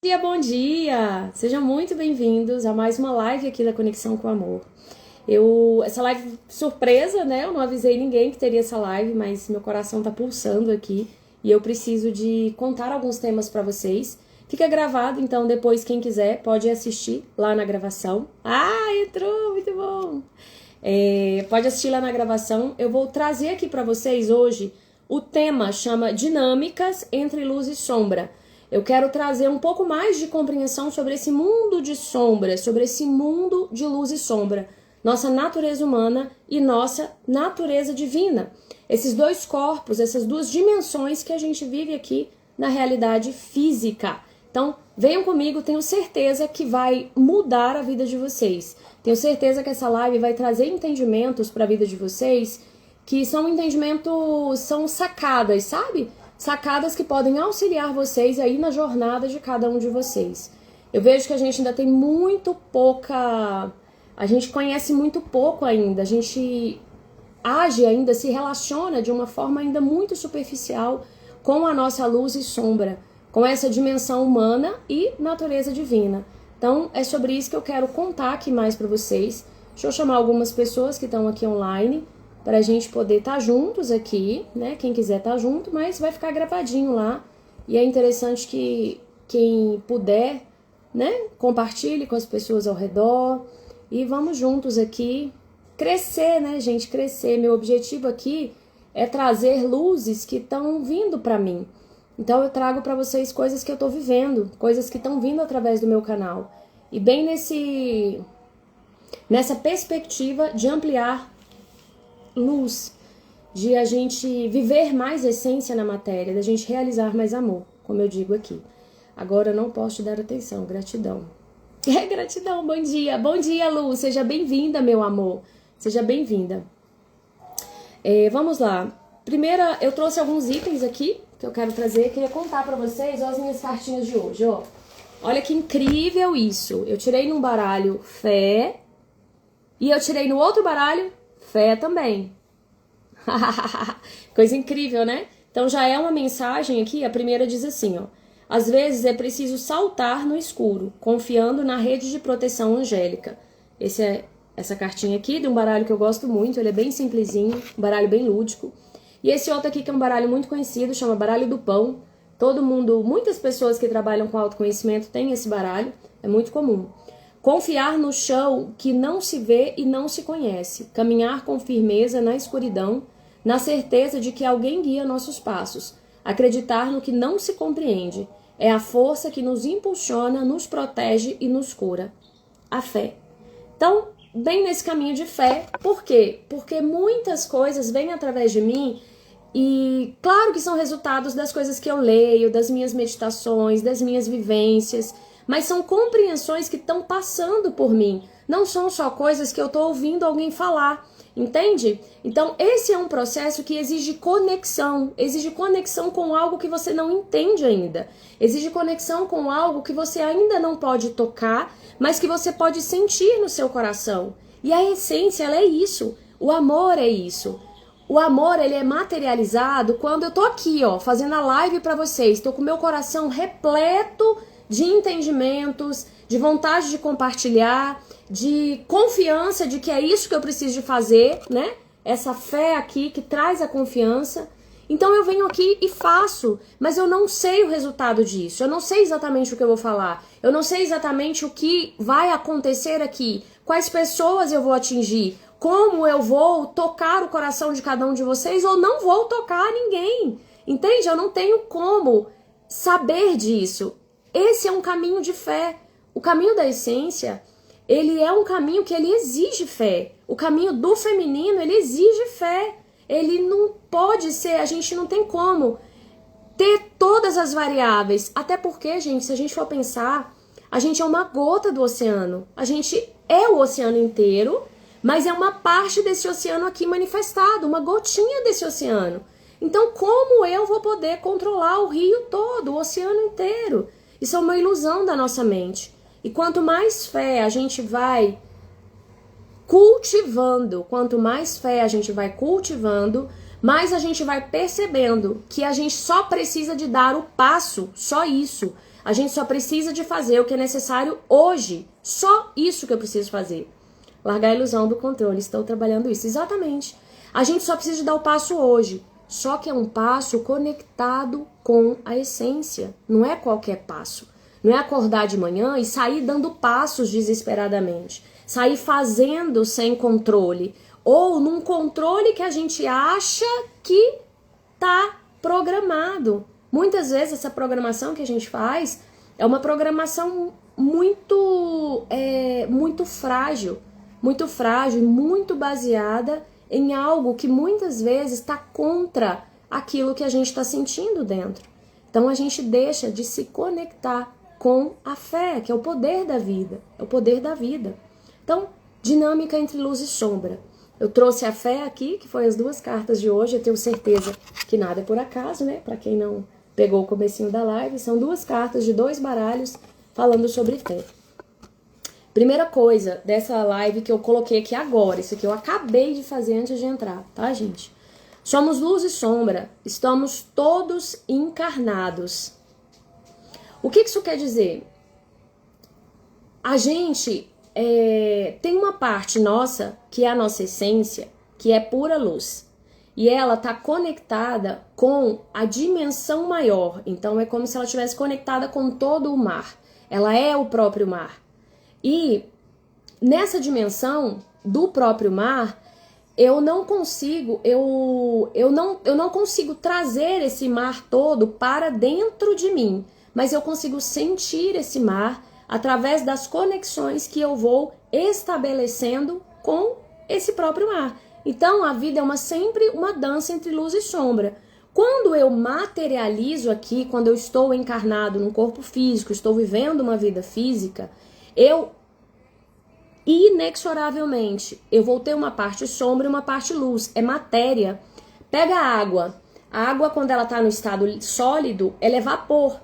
Dia, bom dia! Sejam muito bem-vindos a mais uma live aqui da Conexão com o Amor. Essa live surpresa, né? Eu não avisei ninguém que teria essa live, mas meu coração tá pulsando aqui e eu preciso de contar alguns temas para vocês. Fica gravado, então depois quem quiser pode assistir lá na gravação. Ah, entrou! Muito bom! Pode assistir lá na gravação. Eu vou trazer aqui para vocês hoje o tema chama Dinâmicas entre Luz e Sombra. Eu quero trazer um pouco mais de compreensão sobre esse mundo de sombra, sobre esse mundo de luz e sombra, nossa natureza humana e nossa natureza divina. Esses dois corpos, essas duas dimensões que a gente vive aqui na realidade física. Então, venham comigo, tenho certeza que vai mudar a vida de vocês. Tenho certeza que essa live vai trazer entendimentos para a vida de vocês, que são entendimentos, são sacadas, sabe? Sacadas que podem auxiliar vocês aí na jornada de cada um de vocês. Eu vejo que a gente ainda tem muito pouca... A gente conhece muito pouco ainda, a gente age ainda, se relaciona de uma forma ainda muito superficial com a nossa luz e sombra, com essa dimensão humana e natureza divina. Então, é sobre isso que eu quero contar aqui mais para vocês. Deixa eu chamar algumas pessoas que estão aqui online, para a gente poder estar juntos aqui, né? Quem quiser estar junto, mas vai ficar gravadinho lá. E é interessante que quem puder, né? Compartilhe com as pessoas ao redor. E vamos juntos aqui crescer, né, gente? Crescer. Meu objetivo aqui é trazer luzes que estão vindo para mim. Então eu trago para vocês coisas que eu estou vivendo, coisas que estão vindo através do meu canal. E bem nessa perspectiva de ampliar luz, de a gente viver mais essência na matéria, da gente realizar mais amor, como eu digo aqui. Agora eu não posso te dar atenção, gratidão. Gratidão, bom dia. Bom dia, Lu, seja bem-vinda, meu amor. Seja bem-vinda. Vamos lá. Primeiro, eu trouxe alguns itens aqui que eu quero trazer. Queria contar pra vocês as minhas cartinhas de hoje, ó. Olha que incrível isso. Eu tirei num baralho fé e eu tirei no outro baralho fé também. Coisa incrível, né? Então já é uma mensagem aqui. A primeira diz assim, ó: às vezes é preciso saltar no escuro, confiando na rede de proteção angélica. Essa cartinha aqui de um baralho que eu gosto muito. Ele é bem simplesinho, um baralho bem lúdico. E esse outro aqui que é um baralho muito conhecido, chama Baralho do Pão. Todo mundo, muitas pessoas que trabalham com autoconhecimento têm esse baralho, é muito comum. Confiar no chão que não se vê e não se conhece. Caminhar com firmeza na escuridão, na certeza de que alguém guia nossos passos. Acreditar no que não se compreende. É a força que nos impulsiona, nos protege e nos cura. A fé. Então, bem nesse caminho de fé. Por quê? Porque muitas coisas vêm através de mim e claro que são resultados das coisas que eu leio, das minhas meditações, das minhas vivências, mas são compreensões que estão passando por mim. Não são só coisas que eu estou ouvindo alguém falar, entende? Então esse é um processo que exige conexão com algo que você não entende ainda. Exige conexão com algo que você ainda não pode tocar, mas que você pode sentir no seu coração. E a essência, ela é isso. O amor é isso. O amor, ele é materializado quando eu tô aqui, ó, fazendo a live pra vocês. Tô com o meu coração repleto de entendimentos, de vontade de compartilhar, de confiança de que é isso que eu preciso de fazer, né? Essa fé aqui que traz a confiança. Então eu venho aqui e faço, mas eu não sei o resultado disso. Eu não sei exatamente o que eu vou falar. Eu não sei exatamente o que vai acontecer aqui. Quais pessoas eu vou atingir. Como eu vou tocar o coração de cada um de vocês ou não vou tocar ninguém. Entende? Eu não tenho como saber disso. Esse é um caminho de fé. O caminho da essência, ele é um caminho que ele exige fé. O caminho do feminino, ele exige fé. Ele não pode ser, a gente não tem como ter todas as variáveis. Até porque, gente, se a gente for pensar, a gente é uma gota do oceano. A gente é o oceano inteiro, mas é uma parte desse oceano aqui manifestado, uma gotinha desse oceano. Então, como eu vou poder controlar o rio todo, o oceano inteiro? Isso é uma ilusão da nossa mente. E quanto mais fé a gente vai cultivando, mais a gente vai percebendo que a gente só precisa de dar o passo, só isso. A gente só precisa de fazer o que é necessário hoje. Só isso que eu preciso fazer. Largar a ilusão do controle. Estou trabalhando isso. Exatamente. A gente só precisa de dar o passo hoje. Só que é um passo conectado com a essência. Não é qualquer passo. Não é acordar de manhã e sair dando passos desesperadamente. Sair fazendo sem controle. Ou num controle que a gente acha que tá programado. Muitas vezes essa programação que a gente faz é uma programação muito frágil, muito baseada em algo que muitas vezes está contra aquilo que a gente está sentindo dentro. Então a gente deixa de se conectar com a fé, que é o poder da vida, é o poder da vida. Então, dinâmica entre luz e sombra. Eu trouxe a fé aqui, que foi as duas cartas de hoje. Eu tenho certeza que nada é por acaso, né? Para quem não pegou o comecinho da live, são duas cartas de 2 baralhos falando sobre fé. Primeira coisa dessa live que eu coloquei aqui agora, isso aqui eu acabei de fazer antes de entrar, tá, gente? Somos luz e sombra, estamos todos encarnados. O que isso quer dizer? A gente tem uma parte nossa, que é a nossa essência, que é pura luz. E ela está conectada com a dimensão maior. Então é como se ela estivesse conectada com todo o mar. Ela é o próprio mar. E nessa dimensão do próprio mar, eu não consigo trazer esse mar todo para dentro de mim, mas eu consigo sentir esse mar através das conexões que eu vou estabelecendo com esse próprio mar. Então a vida é sempre uma dança entre luz e sombra. Quando eu materializo aqui, quando eu estou encarnado num corpo físico, estou vivendo uma vida física, eu inexoravelmente eu vou ter uma parte sombra e uma parte luz. É matéria. Pega a água. A água, quando ela está no estado sólido, ela é vapor.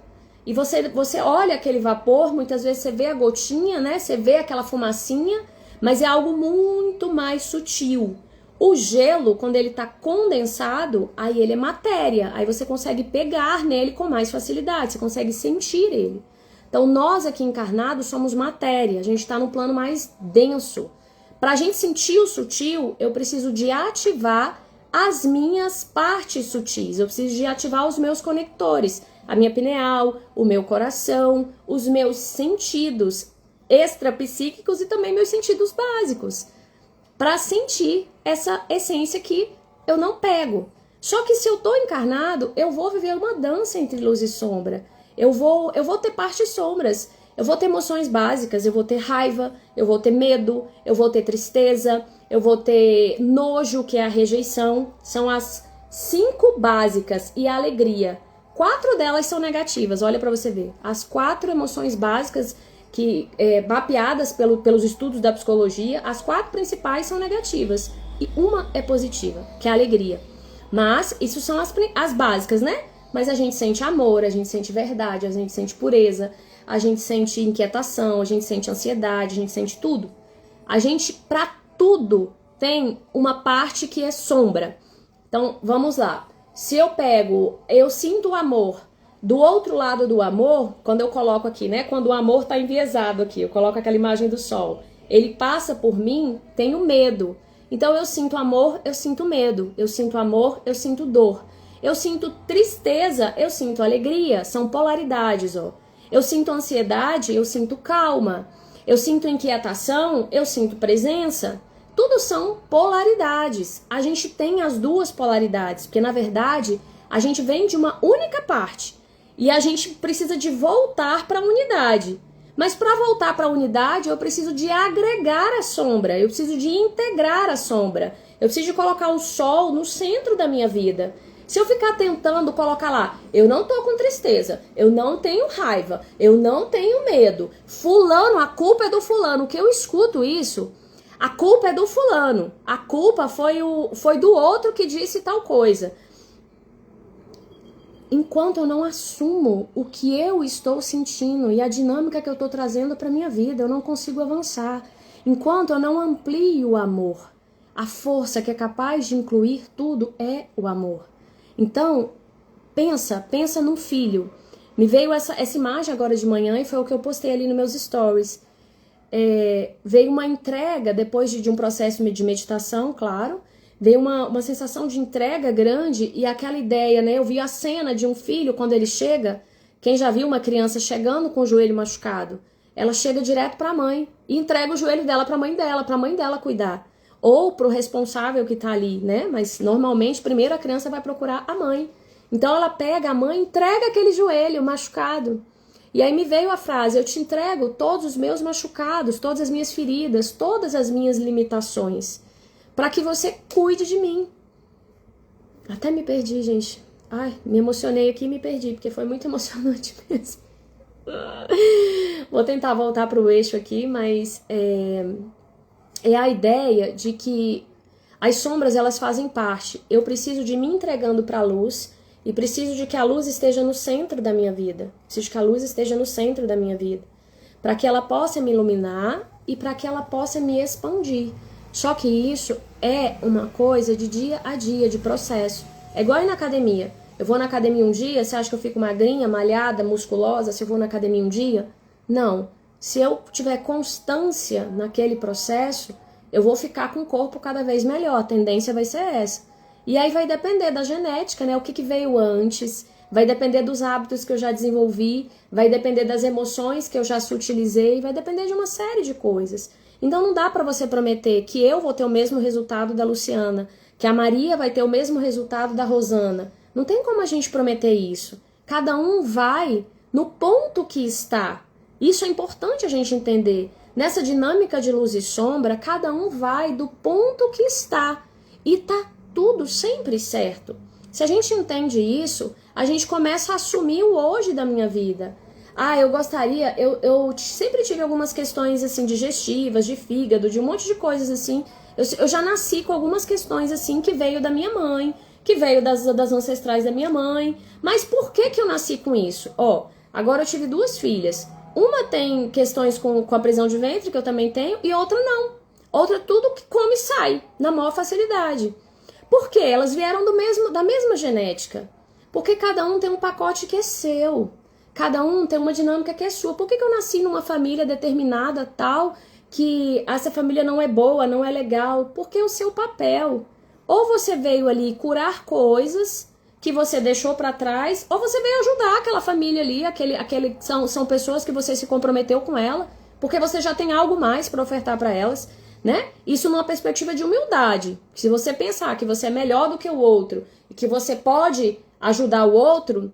E você olha aquele vapor, muitas vezes você vê a gotinha, né? Você vê aquela fumacinha, mas é algo muito mais sutil. O gelo, quando ele está condensado, aí ele é matéria. Aí você consegue pegar nele com mais facilidade, você consegue sentir ele. Então nós aqui encarnados somos matéria, a gente está no plano mais denso. Para a gente sentir o sutil, eu preciso de ativar as minhas partes sutis, eu preciso de ativar os meus conectores, a minha pineal, o meu coração, os meus sentidos extrapsíquicos e também meus sentidos básicos, para sentir essa essência que eu não pego. Só que se eu estou encarnado, eu vou viver uma dança entre luz e sombra. Eu vou ter partes sombras, eu vou ter emoções básicas, eu vou ter raiva, eu vou ter medo, eu vou ter tristeza, eu vou ter nojo, que é a rejeição. São as 5 básicas, e a alegria. 4 delas são negativas, olha pra você ver. As 4 emoções básicas, que mapeadas pelos estudos da psicologia, as 4 principais são negativas. E uma é positiva, que é a alegria. Mas isso são as básicas, né? Mas a gente sente amor, a gente sente verdade, a gente sente pureza, a gente sente inquietação, a gente sente ansiedade, a gente sente tudo. A gente, pra tudo, tem uma parte que é sombra. Então, vamos lá. Se eu sinto o amor. Do outro lado do amor, quando eu coloco aqui, né? Quando o amor tá enviesado aqui, eu coloco aquela imagem do sol. Ele passa por mim, tenho medo. Então, eu sinto amor, eu sinto medo. Eu sinto amor, eu sinto dor. Eu sinto tristeza, eu sinto alegria, são polaridades, ó. Eu sinto ansiedade, eu sinto calma. Eu sinto inquietação, eu sinto presença. Tudo são polaridades. A gente tem as duas polaridades, porque na verdade a gente vem de uma única parte e a gente precisa de voltar para a unidade. Mas para voltar para a unidade, eu preciso de agregar a sombra, eu preciso de integrar a sombra. Eu preciso de colocar o sol no centro da minha vida. Se eu ficar tentando colocar lá, eu não tô com tristeza, eu não tenho raiva, eu não tenho medo, fulano, a culpa é do fulano, que eu escuto isso, a culpa é do fulano, a culpa foi do outro que disse tal coisa. Enquanto eu não assumo o que eu estou sentindo e a dinâmica que eu estou trazendo para minha vida, eu não consigo avançar. Enquanto eu não amplio o amor, a força que é capaz de incluir tudo é o amor. Então, pensa num filho. Me veio essa imagem agora de manhã e foi o que eu postei ali nos meus stories. Veio uma entrega, depois de um processo de meditação, claro, veio uma sensação de entrega grande e aquela ideia, né? Eu vi a cena de um filho quando ele chega, quem já viu uma criança chegando com o joelho machucado, ela chega direto para a mãe e entrega o joelho dela para a mãe dela cuidar. Ou para o responsável que tá ali, né? Mas normalmente primeiro a criança vai procurar a mãe. Então ela pega a mãe, entrega aquele joelho machucado. E aí me veio a frase, eu te entrego todos os meus machucados, todas as minhas feridas, todas as minhas limitações, para que você cuide de mim. Até me perdi, gente. Ai, me emocionei aqui e me perdi, porque foi muito emocionante mesmo. Vou tentar voltar para o eixo aqui, mas é a ideia de que as sombras, elas fazem parte. Eu preciso de me entregando para a luz e preciso de que a luz esteja no centro da minha vida. Preciso que a luz esteja no centro da minha vida, para que ela possa me iluminar e para que ela possa me expandir. Só que isso é uma coisa de dia a dia, de processo. É igual ir na academia. Eu vou na academia um dia, você acha que eu fico magrinha, malhada, musculosa se eu vou na academia um dia? Não. Se eu tiver constância naquele processo, eu vou ficar com o corpo cada vez melhor. A tendência vai ser essa. E aí vai depender da genética, né? O que veio antes, vai depender dos hábitos que eu já desenvolvi, vai depender das emoções que eu já sutilizei, vai depender de uma série de coisas. Então não dá para você prometer que eu vou ter o mesmo resultado da Luciana, que a Maria vai ter o mesmo resultado da Rosana. Não tem como a gente prometer isso. Cada um vai no ponto que está. Isso é importante a gente entender. Nessa dinâmica de luz e sombra, cada um vai do ponto que está. E tá tudo sempre certo. Se a gente entende isso, a gente começa a assumir o hoje da minha vida. Eu gostaria, eu sempre tive algumas questões assim digestivas, de fígado, de um monte de coisas assim. Eu já nasci com algumas questões assim que veio da minha mãe, que veio das ancestrais da minha mãe. Mas por que eu nasci com isso? Agora eu tive 2 filhas. Uma tem questões com a prisão de ventre, que eu também tenho, e outra não. Outra tudo que come sai, na maior facilidade. Por quê? Elas vieram da mesma genética. Porque cada um tem um pacote que é seu. Cada um tem uma dinâmica que é sua. Por que eu nasci numa família determinada, tal, que essa família não é boa, não é legal? Porque é o seu papel. Ou você veio ali curar coisas que você deixou para trás, ou você veio ajudar aquela família ali, são pessoas que você se comprometeu com ela, porque você já tem algo mais para ofertar para elas, né? Isso numa perspectiva de humildade. Se você pensar que você é melhor do que o outro e que você pode ajudar o outro,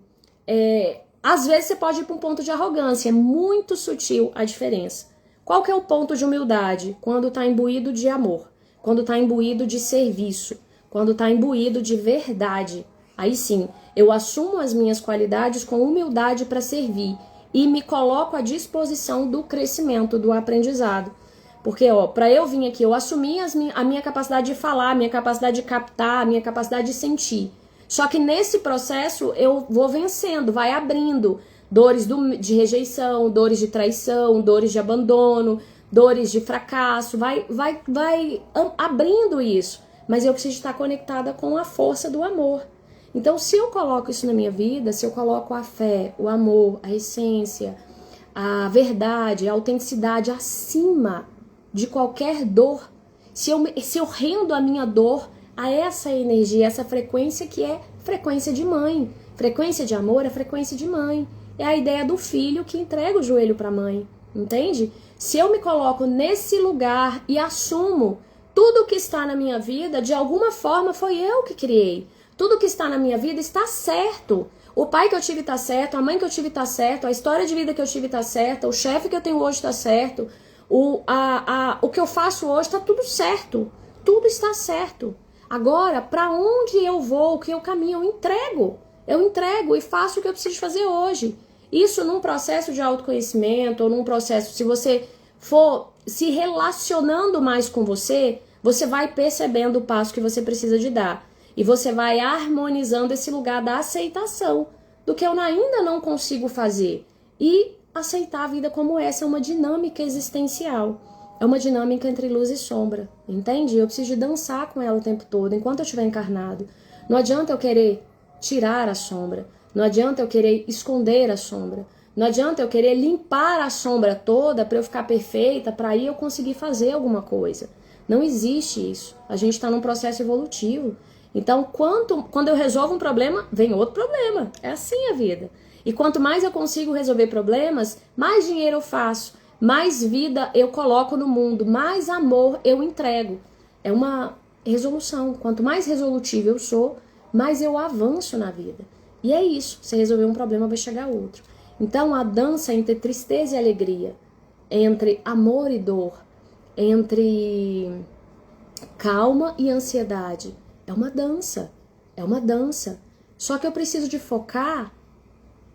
às vezes você pode ir para um ponto de arrogância. É muito sutil a diferença. Qual que é o ponto de humildade? Quando está imbuído de amor, quando está imbuído de serviço, quando está imbuído de verdade. Aí sim, eu assumo as minhas qualidades com humildade para servir e me coloco à disposição do crescimento, do aprendizado. Porque, para eu vir aqui, eu assumi a minha capacidade de falar, a minha capacidade de captar, a minha capacidade de sentir. Só que nesse processo eu vou vencendo, vai abrindo dores de rejeição, dores de traição, dores de abandono, dores de fracasso, vai abrindo isso. Mas eu preciso estar conectada com a força do amor. Então, se eu coloco isso na minha vida, se eu coloco a fé, o amor, a essência, a verdade, a autenticidade acima de qualquer dor, se eu rendo a minha dor a essa energia, essa frequência que é frequência de mãe, frequência de amor é frequência de mãe, é a ideia do filho que entrega o joelho para a mãe, entende? Se eu me coloco nesse lugar e assumo tudo que está na minha vida, de alguma forma foi eu que criei. Tudo que está na minha vida está certo. O pai que eu tive está certo, a mãe que eu tive está certo, a história de vida que eu tive está certa, o chefe que eu tenho hoje está certo, o que eu faço hoje está tudo certo. Tudo está certo. Agora, para onde eu vou, o que eu caminho, eu entrego e faço o que eu preciso fazer hoje. Isso num processo de autoconhecimento, ou num processo, se você for se relacionando mais com você, você vai percebendo o passo que você precisa de dar. E você vai harmonizando esse lugar da aceitação do que eu ainda não consigo fazer. E aceitar a vida como essa é uma dinâmica existencial. É uma dinâmica entre luz e sombra, entende? Eu preciso de dançar com ela o tempo todo, enquanto eu estiver encarnado. Não adianta eu querer tirar a sombra. Não adianta eu querer esconder a sombra. Não adianta eu querer limpar a sombra toda para eu ficar perfeita, para aí eu conseguir fazer alguma coisa. Não existe isso. A gente está num processo evolutivo. Então, quando eu resolvo um problema, vem outro problema. É assim a vida. E quanto mais eu consigo resolver problemas, mais dinheiro eu faço, mais vida eu coloco no mundo, mais amor eu entrego. É uma resolução. Quanto mais resolutivo eu sou, mais eu avanço na vida. E é isso. Se resolver um problema, vai chegar outro. Então, a dança entre tristeza e alegria, entre amor e dor, entre calma e ansiedade, é uma dança. É uma dança. Só que eu preciso de focar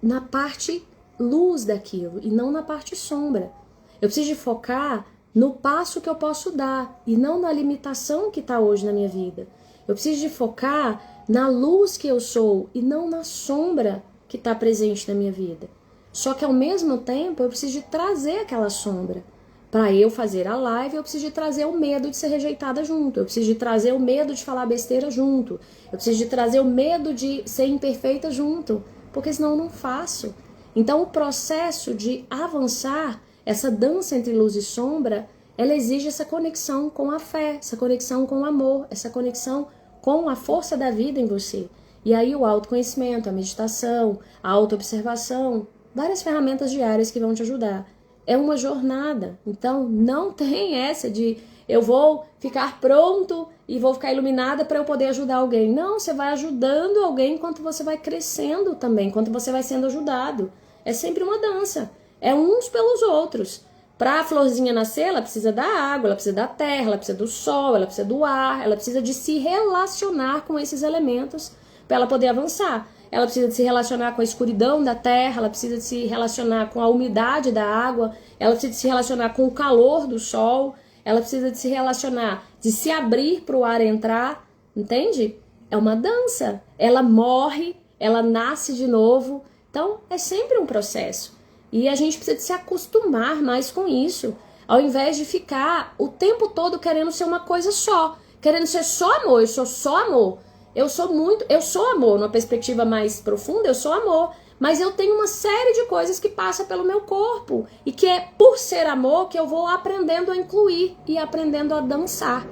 na parte luz daquilo e não na parte sombra. Eu preciso de focar no passo que eu posso dar e não na limitação que está hoje na minha vida. Eu preciso de focar na luz que eu sou e não na sombra que está presente na minha vida. Só que ao mesmo tempo eu preciso de trazer aquela sombra. Para eu fazer a live, eu preciso de trazer o medo de ser rejeitada junto. Eu preciso de trazer o medo de falar besteira junto. Eu preciso de trazer o medo de ser imperfeita junto. Porque senão eu não faço. Então o processo de avançar, essa dança entre luz e sombra, ela exige essa conexão com a fé, essa conexão com o amor, essa conexão com a força da vida em você. E aí o autoconhecimento, a meditação, a autoobservação, várias ferramentas diárias que vão te ajudar. É uma jornada, então não tem essa de eu vou ficar pronto e vou ficar iluminada para eu poder ajudar alguém. Não, você vai ajudando alguém enquanto você vai crescendo também, enquanto você vai sendo ajudado. É sempre uma dança, é uns pelos outros. Para a florzinha nascer, ela precisa da água, ela precisa da terra, ela precisa do sol, ela precisa do ar, ela precisa de se relacionar com esses elementos para ela poder avançar. Ela precisa de se relacionar com a escuridão da terra, ela precisa de se relacionar com a umidade da água, ela precisa de se relacionar com o calor do sol, ela precisa de se relacionar, de se abrir para o ar entrar, entende? É uma dança. Ela morre, ela nasce de novo. Então, é sempre um processo. E a gente precisa de se acostumar mais com isso, ao invés de ficar o tempo todo querendo ser uma coisa só, querendo ser só amor, eu sou só amor. Eu sou amor, numa perspectiva mais profunda, eu sou amor, mas eu tenho uma série de coisas que passam pelo meu corpo e que é por ser amor que eu vou aprendendo a incluir e aprendendo a dançar.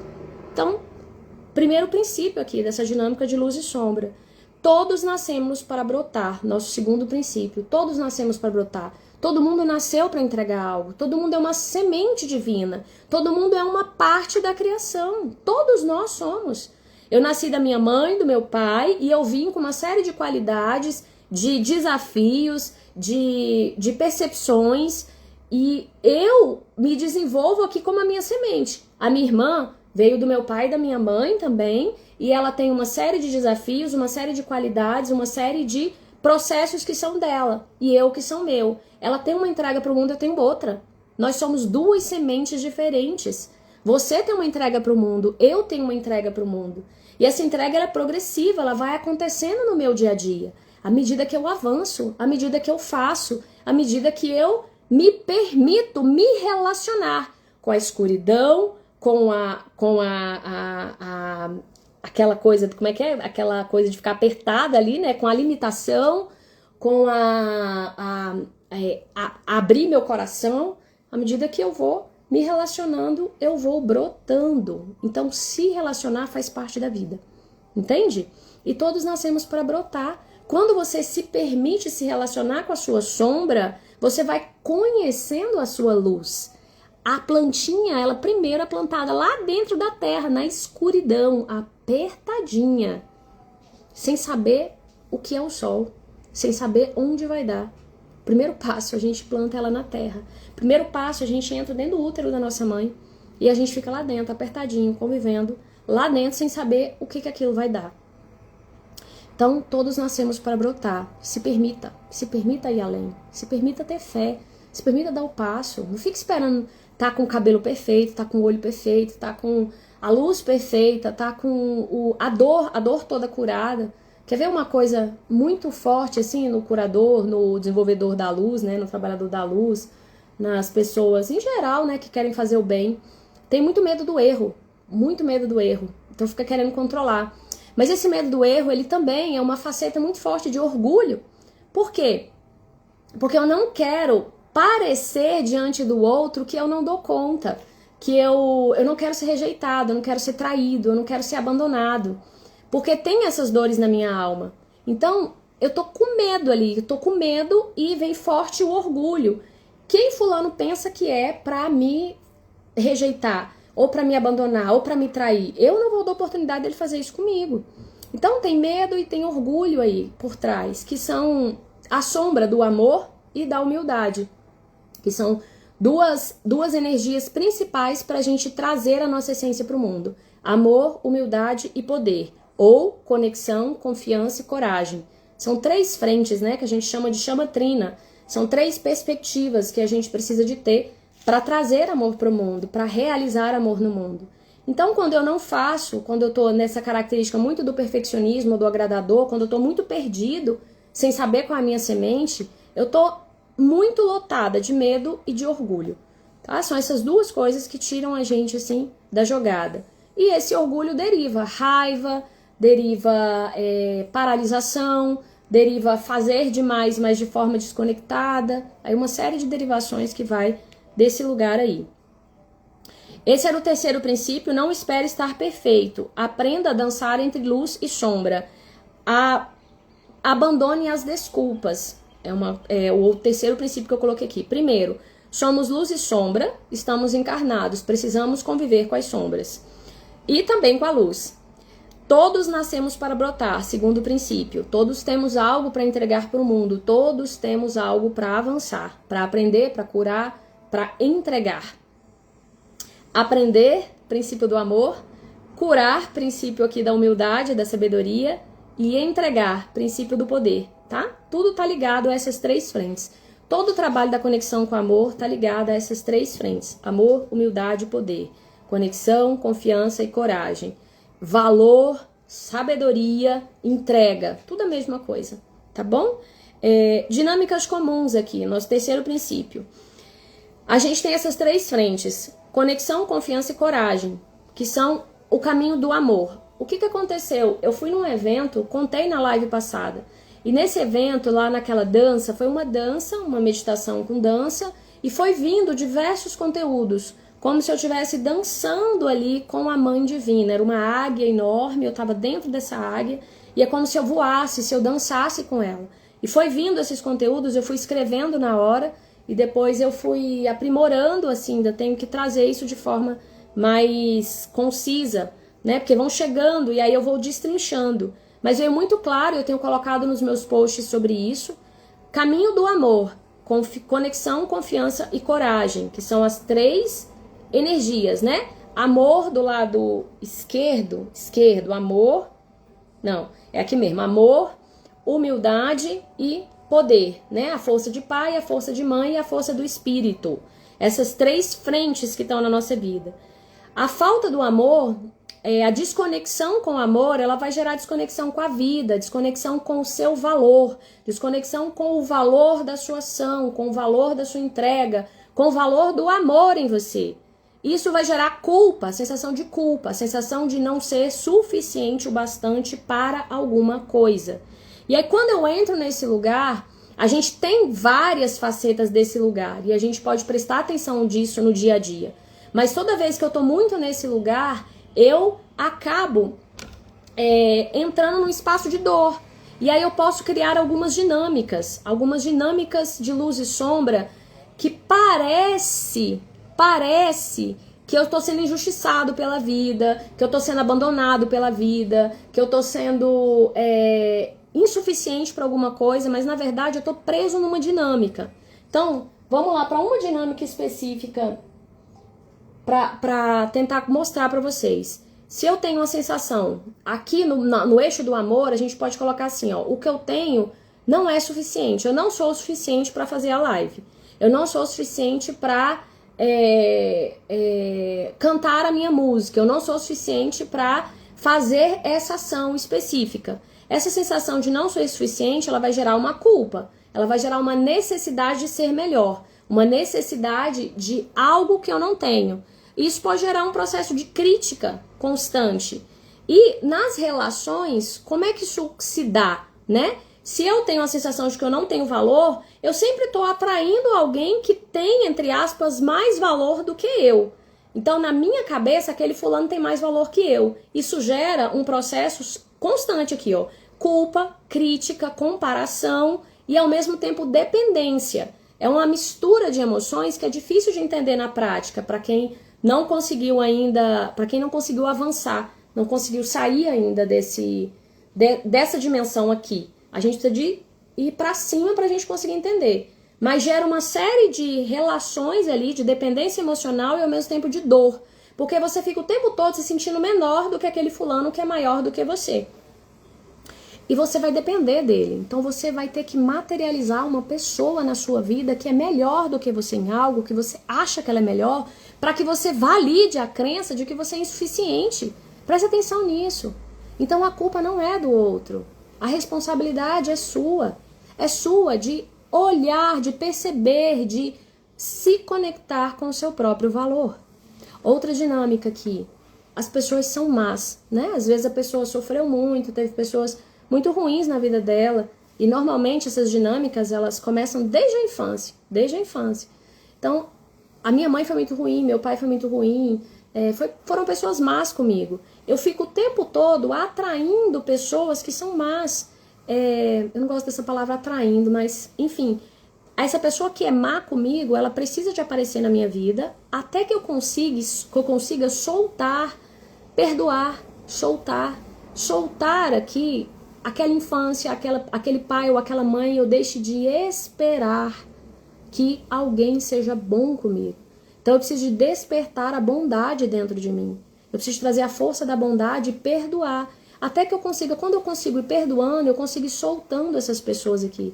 Então, primeiro princípio aqui dessa dinâmica de luz e sombra. Todos nascemos para brotar, nosso segundo princípio. Todos nascemos para brotar. Todo mundo nasceu para entregar algo. Todo mundo é uma semente divina. Todo mundo é uma parte da criação. Todos nós somos. Eu nasci da minha mãe, do meu pai, e eu vim com uma série de qualidades, de desafios, de percepções, e eu me desenvolvo aqui como a minha semente. A minha irmã veio do meu pai e da minha mãe também, e ela tem uma série de desafios, uma série de qualidades, uma série de processos que são dela, e eu que são meu. Ela tem uma entrega para o mundo, eu tenho outra. Nós somos duas sementes diferentes. Você tem uma entrega para o mundo, eu tenho uma entrega para o mundo. E essa entrega é progressiva, ela vai acontecendo no meu dia a dia. À medida que eu avanço, à medida que eu faço, à medida que eu me permito me relacionar com a escuridão, com aquela coisa, como é que é? Aquela coisa de ficar apertada ali, né? Com a limitação, com abrir meu coração. À medida que eu vou me relacionando, eu vou brotando. Então, se relacionar faz parte da vida. Entende? E todos nascemos para brotar. Quando você se permite se relacionar com a sua sombra, você vai conhecendo a sua luz. A plantinha, ela primeiro é plantada lá dentro da terra, na escuridão, apertadinha, sem saber o que é o sol, sem saber onde vai dar. Primeiro passo, a gente planta ela na terra. Primeiro passo, a gente entra dentro do útero da nossa mãe e a gente fica lá dentro, apertadinho, convivendo, lá dentro sem saber o que aquilo vai dar. Então, todos nascemos para brotar. Se permita ir além, se permita ter fé, se permita dar o passo. Não fique esperando tá com o cabelo perfeito, tá com o olho perfeito, tá com a luz perfeita, tá com a dor toda curada. Quer ver uma coisa muito forte assim no curador, no desenvolvedor da luz, né, no trabalhador da luz, nas pessoas em geral, né, que querem fazer o bem? Tem muito medo do erro, então fica querendo controlar. Mas esse medo do erro, ele também é uma faceta muito forte de orgulho. Por quê? Porque eu não quero parecer diante do outro que eu não dou conta, que eu não quero ser rejeitado, eu não quero ser traído, eu não quero ser abandonado, porque tem essas dores na minha alma. Então, eu tô com medo ali, eu tô com medo e vem forte o orgulho. Quem fulano pensa que é pra me rejeitar, ou pra me abandonar, ou pra me trair? Eu não vou dar oportunidade dele fazer isso comigo. Então tem medo e tem orgulho aí por trás, que são a sombra do amor e da humildade, que são duas energias principais para a gente trazer a nossa essência para o mundo: amor, humildade e poder, ou conexão, confiança e coragem. São 3 frentes, né, que a gente chama de chama trina. São 3 perspectivas que a gente precisa de ter para trazer amor para o mundo, para realizar amor no mundo. Então, quando eu não faço, quando eu tô nessa característica muito do perfeccionismo, do agradador, quando eu tô muito perdido, sem saber qual é a minha semente, eu tô muito lotada de medo e de orgulho, tá? São essas 2 coisas que tiram a gente, assim, da jogada. E esse orgulho deriva raiva, deriva paralisação, deriva fazer demais, mas de forma desconectada. Aí uma série de derivações que vai desse lugar aí. Esse era o 3º princípio: não espere estar perfeito. Aprenda a dançar entre luz e sombra. Abandone as desculpas. É o 3º princípio que eu coloquei aqui. Primeiro, somos luz e sombra, estamos encarnados, precisamos conviver com as sombras. E também com a luz. Todos nascemos para brotar, segundo princípio. Todos temos algo para entregar para o mundo. Todos temos algo para avançar, para aprender, para curar, para entregar. Aprender, princípio do amor. Curar, princípio aqui da humildade, da sabedoria. E entregar, princípio do poder, tá? Tudo tá ligado a essas 3 frentes. Todo o trabalho da conexão com o amor tá ligado a essas 3 frentes: amor, humildade e poder. Conexão, confiança e coragem. Valor, sabedoria, entrega. Tudo a mesma coisa, tá bom? Dinâmicas comuns aqui, nosso 3º princípio. A gente tem essas 3 frentes: conexão, confiança e coragem, que são o caminho do amor. O que aconteceu? Eu fui num evento, contei na live passada, e nesse evento, lá naquela dança, foi uma dança, uma meditação com dança, e foi vindo diversos conteúdos, como se eu estivesse dançando ali com a Mãe Divina. Era uma águia enorme, eu estava dentro dessa águia, e é como se eu voasse, se eu dançasse com ela. E foi vindo esses conteúdos, eu fui escrevendo na hora, e depois eu fui aprimorando, assim, ainda tenho que trazer isso de forma mais concisa, né? Porque vão chegando e aí eu vou destrinchando. Mas veio muito claro, eu tenho colocado nos meus posts sobre isso: caminho do amor, conexão, confiança e coragem, que são as 3 energias, né? Amor do lado esquerdo, amor, não, é aqui mesmo: amor, humildade e poder, né? A força de pai, a força de mãe e a força do espírito. Essas 3 frentes que estão na nossa vida. A falta do amor, a desconexão com o amor, ela vai gerar desconexão com a vida, desconexão com o seu valor, desconexão com o valor da sua ação, com o valor da sua entrega, com o valor do amor em você. Isso vai gerar culpa, sensação de culpa, sensação de não ser suficiente o bastante para alguma coisa. E aí, quando eu entro nesse lugar, a gente tem várias facetas desse lugar e a gente pode prestar atenção disso no dia a dia. Mas toda vez que eu tô muito nesse lugar, eu acabo entrando num espaço de dor. E aí eu posso criar algumas dinâmicas de luz e sombra que parece que eu tô sendo injustiçado pela vida, que eu tô sendo abandonado pela vida, que eu tô sendo insuficiente para alguma coisa, mas na verdade eu tô preso numa dinâmica. Então, vamos lá para uma dinâmica específica para tentar mostrar para vocês. Se eu tenho uma sensação, aqui no eixo do amor, a gente pode colocar assim, ó: o que eu tenho não é suficiente, eu não sou o suficiente para fazer a live, eu não sou o suficiente para cantar a minha música, eu não sou o suficiente para fazer essa ação específica. Essa sensação de não ser suficiente, ela vai gerar uma culpa, ela vai gerar uma necessidade de ser melhor, uma necessidade de algo que eu não tenho. Isso pode gerar um processo de crítica constante. E nas relações, como é que isso se dá, né? Se eu tenho a sensação de que eu não tenho valor, eu sempre estou atraindo alguém que tem, entre aspas, mais valor do que eu. Então, na minha cabeça, aquele fulano tem mais valor que eu. Isso gera um processo constante aqui, ó. Culpa, crítica, comparação e, ao mesmo tempo, dependência. É uma mistura de emoções que é difícil de entender na prática para quem não conseguiu ainda, para quem não conseguiu avançar, não conseguiu sair ainda dessa dimensão aqui. A gente precisa de ir para cima para a gente conseguir entender. Mas gera uma série de relações ali, de dependência emocional e ao mesmo tempo de dor. Porque você fica o tempo todo se sentindo menor do que aquele fulano que é maior do que você. E você vai depender dele. Então você vai ter que materializar uma pessoa na sua vida que é melhor do que você em algo, que você acha que ela é melhor, para que você valide a crença de que você é insuficiente. Preste atenção nisso. Então a culpa não é do outro. A responsabilidade é sua. É sua de olhar, de perceber, de se conectar com o seu próprio valor. Outra dinâmica aqui. As pessoas são más, né? Às vezes a pessoa sofreu muito, teve pessoas muito ruins na vida dela. E normalmente essas dinâmicas, elas começam desde a infância. Desde a infância. Então, a minha mãe foi muito ruim, meu pai foi muito ruim. Foram pessoas más comigo. Eu fico o tempo todo atraindo pessoas que são más. Eu não gosto dessa palavra atraindo, mas enfim, essa pessoa que é má comigo, ela precisa de aparecer na minha vida até que eu consiga soltar, perdoar, soltar aqui aquela infância, aquele pai ou aquela mãe. Eu deixe de esperar que alguém seja bom comigo. Então eu preciso de despertar a bondade dentro de mim. Eu preciso trazer a força da bondade e perdoar. Até que eu consiga, quando eu consigo ir perdoando, eu consigo ir soltando essas pessoas aqui.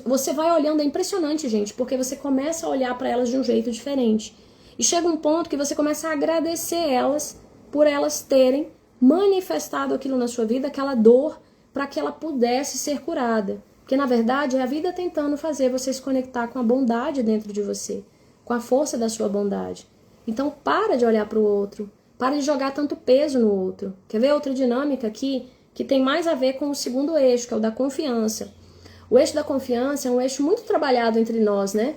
Você vai olhando, é impressionante, gente, porque você começa a olhar para elas de um jeito diferente. E chega um ponto que você começa a agradecer elas por elas terem manifestado aquilo na sua vida, aquela dor, para que ela pudesse ser curada. Porque, na verdade, é a vida tentando fazer você se conectar com a bondade dentro de você, com a força da sua bondade. Então, para de olhar para o outro. Para de jogar tanto peso no outro. Quer ver outra dinâmica aqui que tem mais a ver com o segundo eixo, que é o da confiança. O eixo da confiança é um eixo muito trabalhado entre nós, né?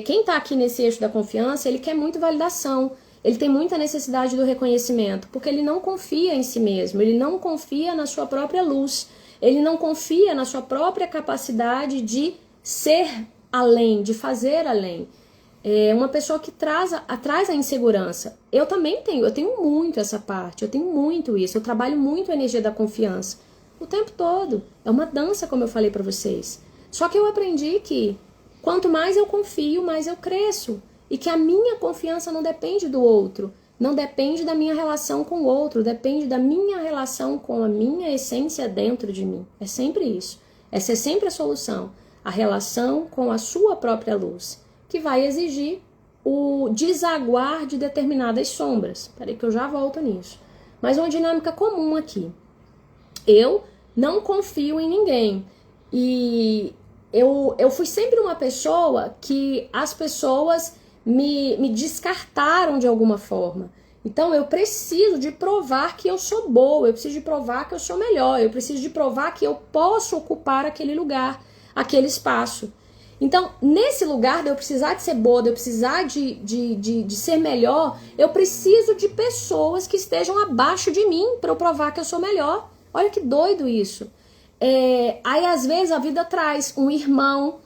Quem está aqui nesse eixo da confiança, ele quer muito validação. Ele tem muita necessidade do reconhecimento, porque ele não confia em si mesmo. Ele não confia na sua própria luz. Ele não confia na sua própria capacidade de ser além, de fazer além. É uma pessoa que traz a insegurança. Eu também tenho muito essa parte, eu tenho muito isso, eu trabalho muito a energia da confiança, o tempo todo. É uma dança, como eu falei pra vocês. Só que eu aprendi que quanto mais eu confio, mais eu cresço. E que a minha confiança não depende do outro, não depende da minha relação com o outro, depende da minha relação com a minha essência dentro de mim. É sempre isso. Essa é sempre a solução. A relação com a sua própria luz, que vai exigir o desaguar de determinadas sombras. Peraí que eu já volto nisso. Mas uma dinâmica comum aqui. Eu não confio em ninguém. E eu fui sempre uma pessoa que as pessoas me descartaram de alguma forma. Então eu preciso de provar que eu sou boa, eu preciso de provar que eu sou melhor, eu preciso de provar que eu posso ocupar aquele lugar, aquele espaço. Então, nesse lugar de eu precisar de ser boa, de eu precisar de ser melhor, eu preciso de pessoas que estejam abaixo de mim para eu provar que eu sou melhor. Olha que doido isso. Aí, às vezes, a vida traz um irmão,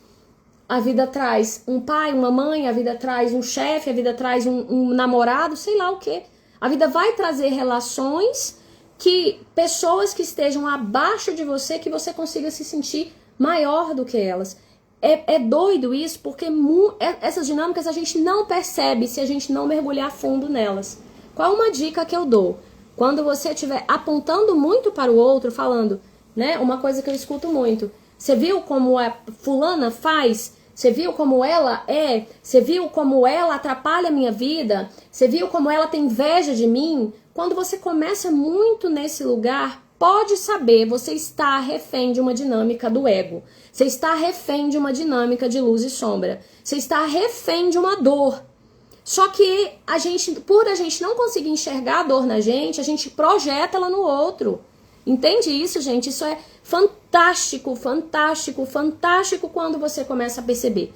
a vida traz um pai, uma mãe, a vida traz um chefe, a vida traz um namorado, sei lá o quê. A vida vai trazer relações pessoas que estejam abaixo de você, que você consiga se sentir maior do que elas. É doido isso, porque essas dinâmicas a gente não percebe se a gente não mergulhar fundo nelas. Qual uma dica que eu dou? Quando você estiver apontando muito para o outro, falando, né? Uma coisa que eu escuto muito. Você viu como a fulana faz? Você viu como ela é? Você viu como ela atrapalha a minha vida? Você viu como ela tem inveja de mim? Quando você começa muito nesse lugar, pode saber, você está refém de uma dinâmica do ego. Você está refém de uma dinâmica de luz e sombra. Você está refém de uma dor. Só que por a gente não conseguir enxergar a dor na gente, a gente projeta ela no outro. Entende isso, gente? Isso Fantástico, fantástico, fantástico quando você começa a perceber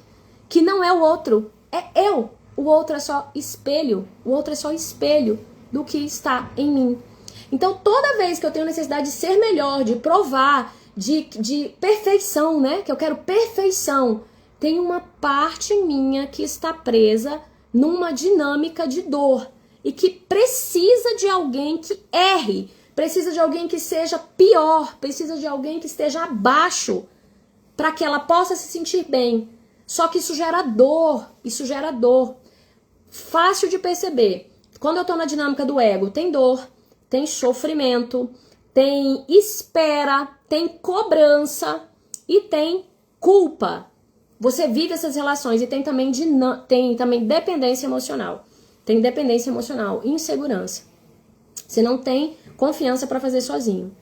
que não é o outro, é eu. O outro é só espelho, o outro é só espelho do que está em mim. Então, toda vez que eu tenho necessidade de ser melhor, de provar, de perfeição, né? Que eu quero perfeição, tem uma parte minha que está presa numa dinâmica de dor e que precisa de alguém que erre, precisa de alguém que seja pior, precisa de alguém que esteja abaixo para que ela possa se sentir bem. Só que isso gera dor, isso gera dor. Fácil de perceber. Quando eu tô na dinâmica do ego, tem dor, tem sofrimento, tem espera, tem cobrança e tem culpa. Você vive essas relações e tem também dependência emocional. Tem dependência emocional, insegurança. Você não tem confiança para fazer sozinho.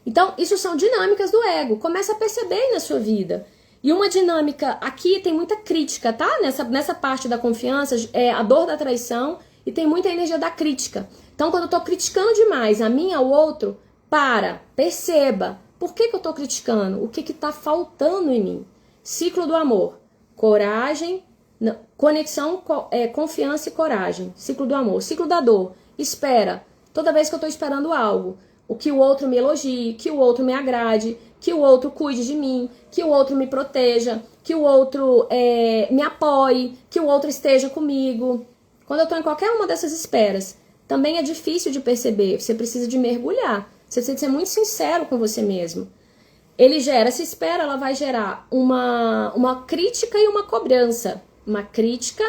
Então, isso são dinâmicas do ego. Começa a perceber aí na sua vida. E uma dinâmica, aqui tem muita crítica, tá? Nessa parte da confiança, é a dor da traição e tem muita energia da crítica. Então, quando eu tô criticando demais a mim, ao outro, perceba. Por que eu tô criticando? O que tá faltando em mim? Ciclo do amor. Coragem, conexão, confiança e coragem. Ciclo do amor. Ciclo da dor. Espera. Toda vez que eu tô esperando algo, o que o outro me elogie, que o outro me agrade, que o outro cuide de mim, que o outro me proteja, que o outro me apoie, que o outro esteja comigo. Quando eu tô em qualquer uma dessas esperas, também é difícil de perceber. Você precisa de mergulhar. Você precisa ser muito sincero com você mesmo. Essa espera, ela vai gerar uma crítica e uma cobrança. Uma crítica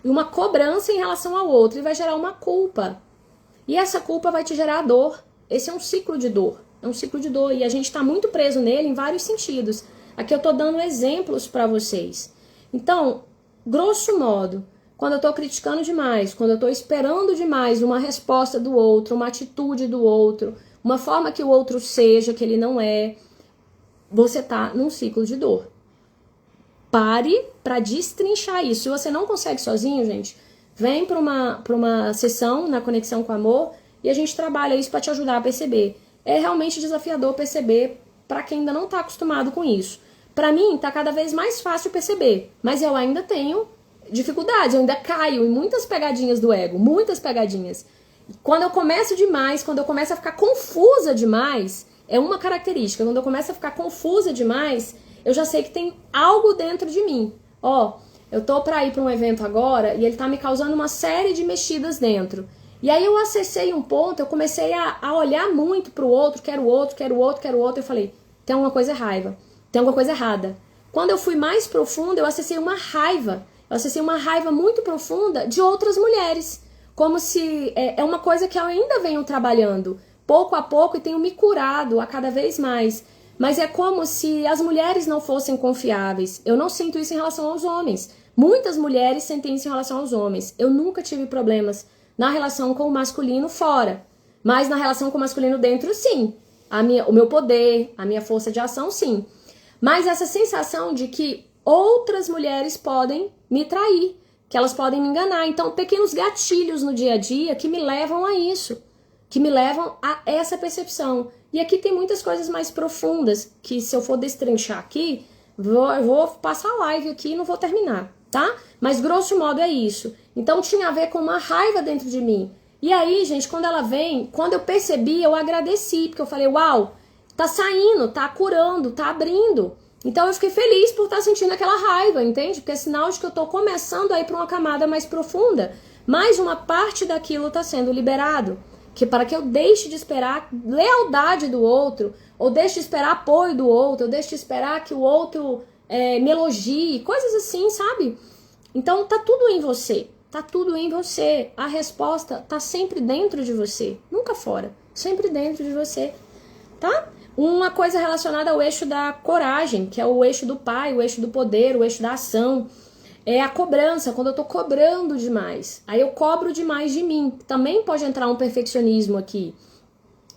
e uma cobrança em relação ao outro. E vai gerar uma culpa. E essa culpa vai te gerar dor. Esse é um ciclo de dor. É um ciclo de dor. E a gente está muito preso nele em vários sentidos. Aqui eu estou dando exemplos para vocês. Então, grosso modo, quando eu estou criticando demais, quando eu estou esperando demais uma resposta do outro, uma atitude do outro, uma forma que o outro seja, que ele não é, você tá num ciclo de dor. Pare para destrinchar isso. Se você não consegue sozinho, gente, vem para uma sessão na Conexão com Amor e a gente trabalha isso para te ajudar a perceber. É realmente desafiador perceber para quem ainda não está acostumado com isso. Para mim, tá cada vez mais fácil perceber, mas eu ainda tenho dificuldades, eu ainda caio em muitas pegadinhas do ego, muitas pegadinhas. Quando eu começo demais, quando eu começo a ficar confusa demais, é uma característica. Quando eu começo a ficar confusa demais, eu já sei que tem algo dentro de mim. Eu tô pra ir pra um evento agora e ele tá me causando uma série de mexidas dentro. E aí eu acessei um ponto, eu comecei a olhar muito pro outro, quero outro, quero outro, quero outro. Eu falei, tem alguma coisa tem alguma coisa errada. Quando eu fui mais profunda, eu acessei uma raiva. Eu acessei uma raiva muito profunda de outras mulheres. Como se é uma coisa que eu ainda venho trabalhando pouco a pouco e tenho me curado a cada vez mais. Mas é como se as mulheres não fossem confiáveis. Eu não sinto isso em relação aos homens. Muitas mulheres sentem isso em relação aos homens. Eu nunca tive problemas na relação com o masculino fora. Mas na relação com o masculino dentro, sim. O meu poder, a minha força de ação, sim. Mas essa sensação de que outras mulheres podem me trair, que elas podem me enganar. Então, pequenos gatilhos no dia a dia que me levam a isso, que me levam a essa percepção. E aqui tem muitas coisas mais profundas, que se eu for destrinchar aqui, eu vou passar a live aqui e não vou terminar, tá? Mas grosso modo é isso. Então tinha a ver com uma raiva dentro de mim. E aí, gente, quando ela vem, quando eu percebi, eu agradeci, porque eu falei, uau, tá saindo, tá curando, tá abrindo. Então eu fiquei feliz por estar sentindo aquela raiva, entende? Porque é sinal de que eu tô começando a ir para uma camada mais profunda. Mais uma parte daquilo tá sendo liberado. Para que eu deixe de esperar lealdade do outro, ou deixe de esperar apoio do outro, ou deixe de esperar que o outro me elogie, coisas assim, sabe? Então tá tudo em você, tá tudo em você. A resposta tá sempre dentro de você, nunca fora, sempre dentro de você, tá? Uma coisa relacionada ao eixo da coragem, que é o eixo do pai, o eixo do poder, o eixo da ação. É a cobrança, quando eu tô cobrando demais. Aí eu cobro demais de mim. Também pode entrar um perfeccionismo aqui.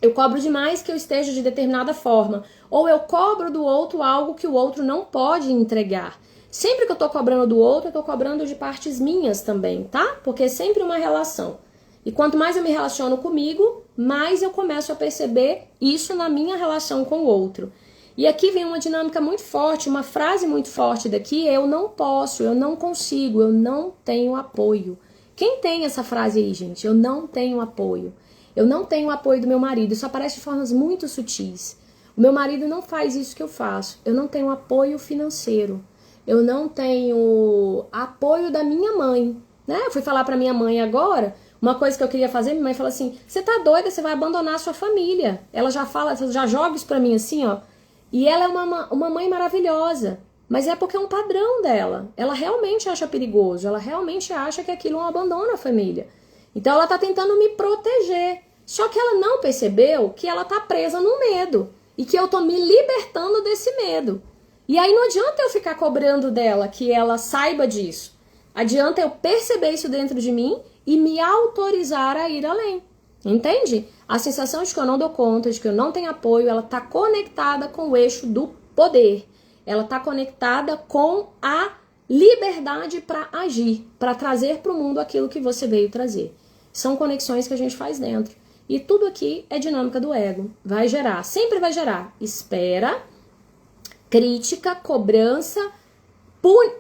Eu cobro demais que eu esteja de determinada forma. Ou eu cobro do outro algo que o outro não pode entregar. Sempre que eu tô cobrando do outro, eu tô cobrando de partes minhas também, tá? Porque é sempre uma relação. E quanto mais eu me relaciono comigo, mais eu começo a perceber isso na minha relação com o outro. E aqui vem uma dinâmica muito forte, uma frase muito forte daqui: eu não posso, eu não consigo, eu não tenho apoio. Quem tem essa frase aí, gente? Eu não tenho apoio. Eu não tenho apoio do meu marido. Isso aparece de formas muito sutis. O meu marido não faz isso que eu faço. Eu não tenho apoio financeiro. Eu não tenho apoio da minha mãe. Né? Eu fui falar pra minha mãe agora uma coisa que eu queria fazer. Minha mãe falou assim: você tá doida? Você vai abandonar a sua família. Ela já fala, já joga isso pra mim assim, ó. E ela é uma mãe maravilhosa. Mas é porque é um padrão dela. Ela realmente acha perigoso. Ela realmente acha que aquilo é um abandono à família. Então ela tá tentando me proteger. Só que ela não percebeu que ela tá presa no medo. E que eu tô me libertando desse medo. E aí não adianta eu ficar cobrando dela que ela saiba disso. Adianta eu perceber isso dentro de mim e me autorizar a ir além. Entende? A sensação de que eu não dou conta, de que eu não tenho apoio, ela tá conectada com o eixo do poder. Ela tá conectada com a liberdade para agir, para trazer para o mundo aquilo que você veio trazer. São conexões que a gente faz dentro. E tudo aqui é dinâmica do ego. Vai gerar, sempre vai gerar espera, crítica, cobrança,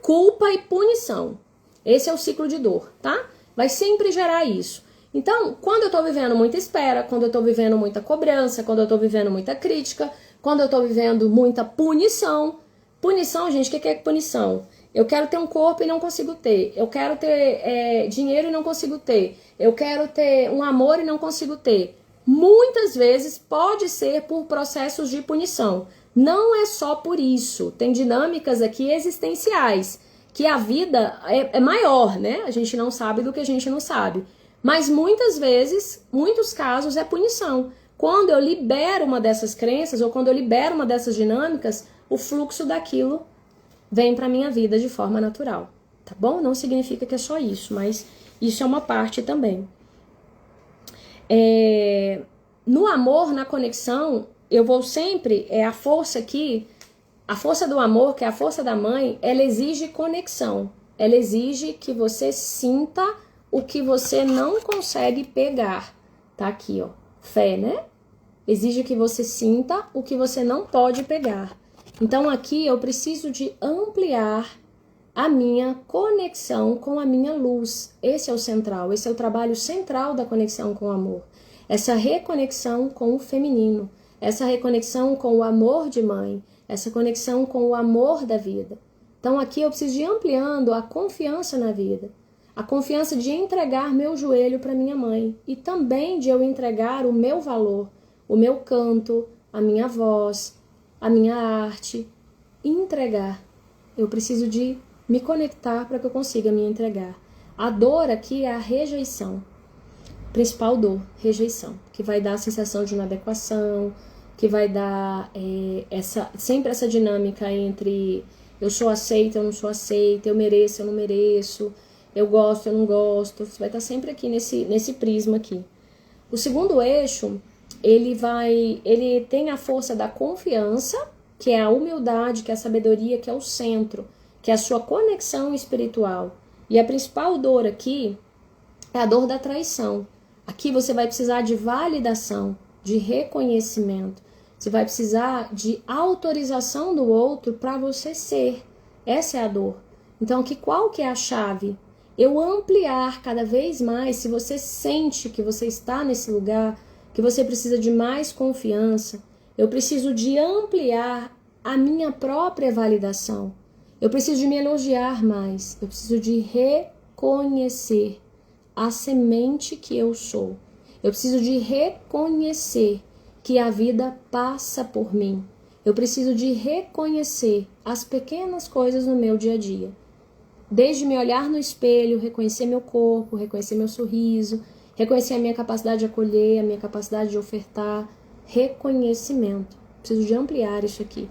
culpa e punição. Esse é o ciclo de dor, tá? Vai sempre gerar isso. Então, quando eu tô vivendo muita espera, quando eu tô vivendo muita cobrança, quando eu tô vivendo muita crítica, quando eu tô vivendo muita punição. Punição, gente, o que é punição? Eu quero ter um corpo e não consigo ter. Eu quero ter dinheiro e não consigo ter. Eu quero ter um amor e não consigo ter. Muitas vezes pode ser por processos de punição. Não é só por isso. Tem dinâmicas aqui existenciais, que a vida é maior, né? A gente não sabe do que a gente não sabe. Mas muitas vezes, muitos casos, é punição. Quando eu libero uma dessas crenças, ou quando eu libero uma dessas dinâmicas, o fluxo daquilo vem para minha vida de forma natural, tá bom? Não significa que é só isso, mas isso é uma parte também. No amor, na conexão, eu vou sempre, a força aqui, a força do amor, que é a força da mãe, ela exige conexão. Ela exige que você sinta o que você não consegue pegar. Tá aqui, ó. Fé, né? Exige que você sinta o que você não pode pegar. Então aqui eu preciso de ampliar a minha conexão com a minha luz. Esse é o central, esse é o trabalho central da conexão com o amor. Essa reconexão com o feminino, essa reconexão com o amor de mãe, essa conexão com o amor da vida. Então aqui eu preciso de ir ampliando a confiança na vida. A confiança de entregar meu joelho para minha mãe e também de eu entregar o meu valor, o meu canto, a minha voz, a minha arte. Entregar. Eu preciso de me conectar para que eu consiga me entregar. A dor aqui é a rejeição. Principal dor, rejeição, que vai dar a sensação de inadequação, que vai dar sempre essa dinâmica entre eu sou aceita, eu não sou aceita, eu mereço, eu não mereço, eu gosto, eu não gosto. Você vai estar sempre aqui nesse prisma aqui. O segundo eixo, ele tem a força da confiança, que é a humildade, que é a sabedoria, que é o centro, que é a sua conexão espiritual. E a principal dor aqui é a dor da traição. Aqui você vai precisar de validação, de reconhecimento. Você vai precisar de autorização do outro para você ser. Essa é a dor. Então, qual que é a chave? Eu ampliar cada vez mais, se você sente que você está nesse lugar, que você precisa de mais confiança, eu preciso de ampliar a minha própria validação. Eu preciso de me elogiar mais. Eu preciso de reconhecer a semente que eu sou. Eu preciso de reconhecer que a vida passa por mim. Eu preciso de reconhecer as pequenas coisas no meu dia a dia. Desde me olhar no espelho, reconhecer meu corpo, reconhecer meu sorriso, reconhecer a minha capacidade de acolher, a minha capacidade de ofertar. Reconhecimento. Preciso de ampliar isso aqui.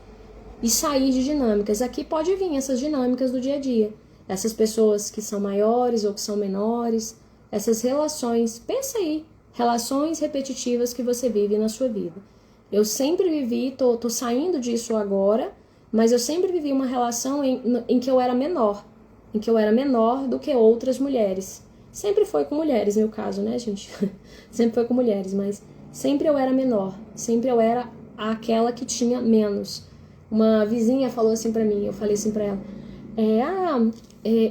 E sair de dinâmicas. Aqui pode vir essas dinâmicas do dia a dia. Essas pessoas que são maiores ou que são menores. Essas relações. Pensa aí. Relações repetitivas que você vive na sua vida. Eu sempre vivi, tô saindo disso agora, mas eu sempre vivi uma relação em que eu era menor. Em que eu era menor do que outras mulheres. Sempre foi com mulheres, no meu caso, né, gente? Sempre foi com mulheres, mas sempre eu era menor. Sempre eu era aquela que tinha menos. Uma vizinha falou assim pra mim, eu falei assim pra ela,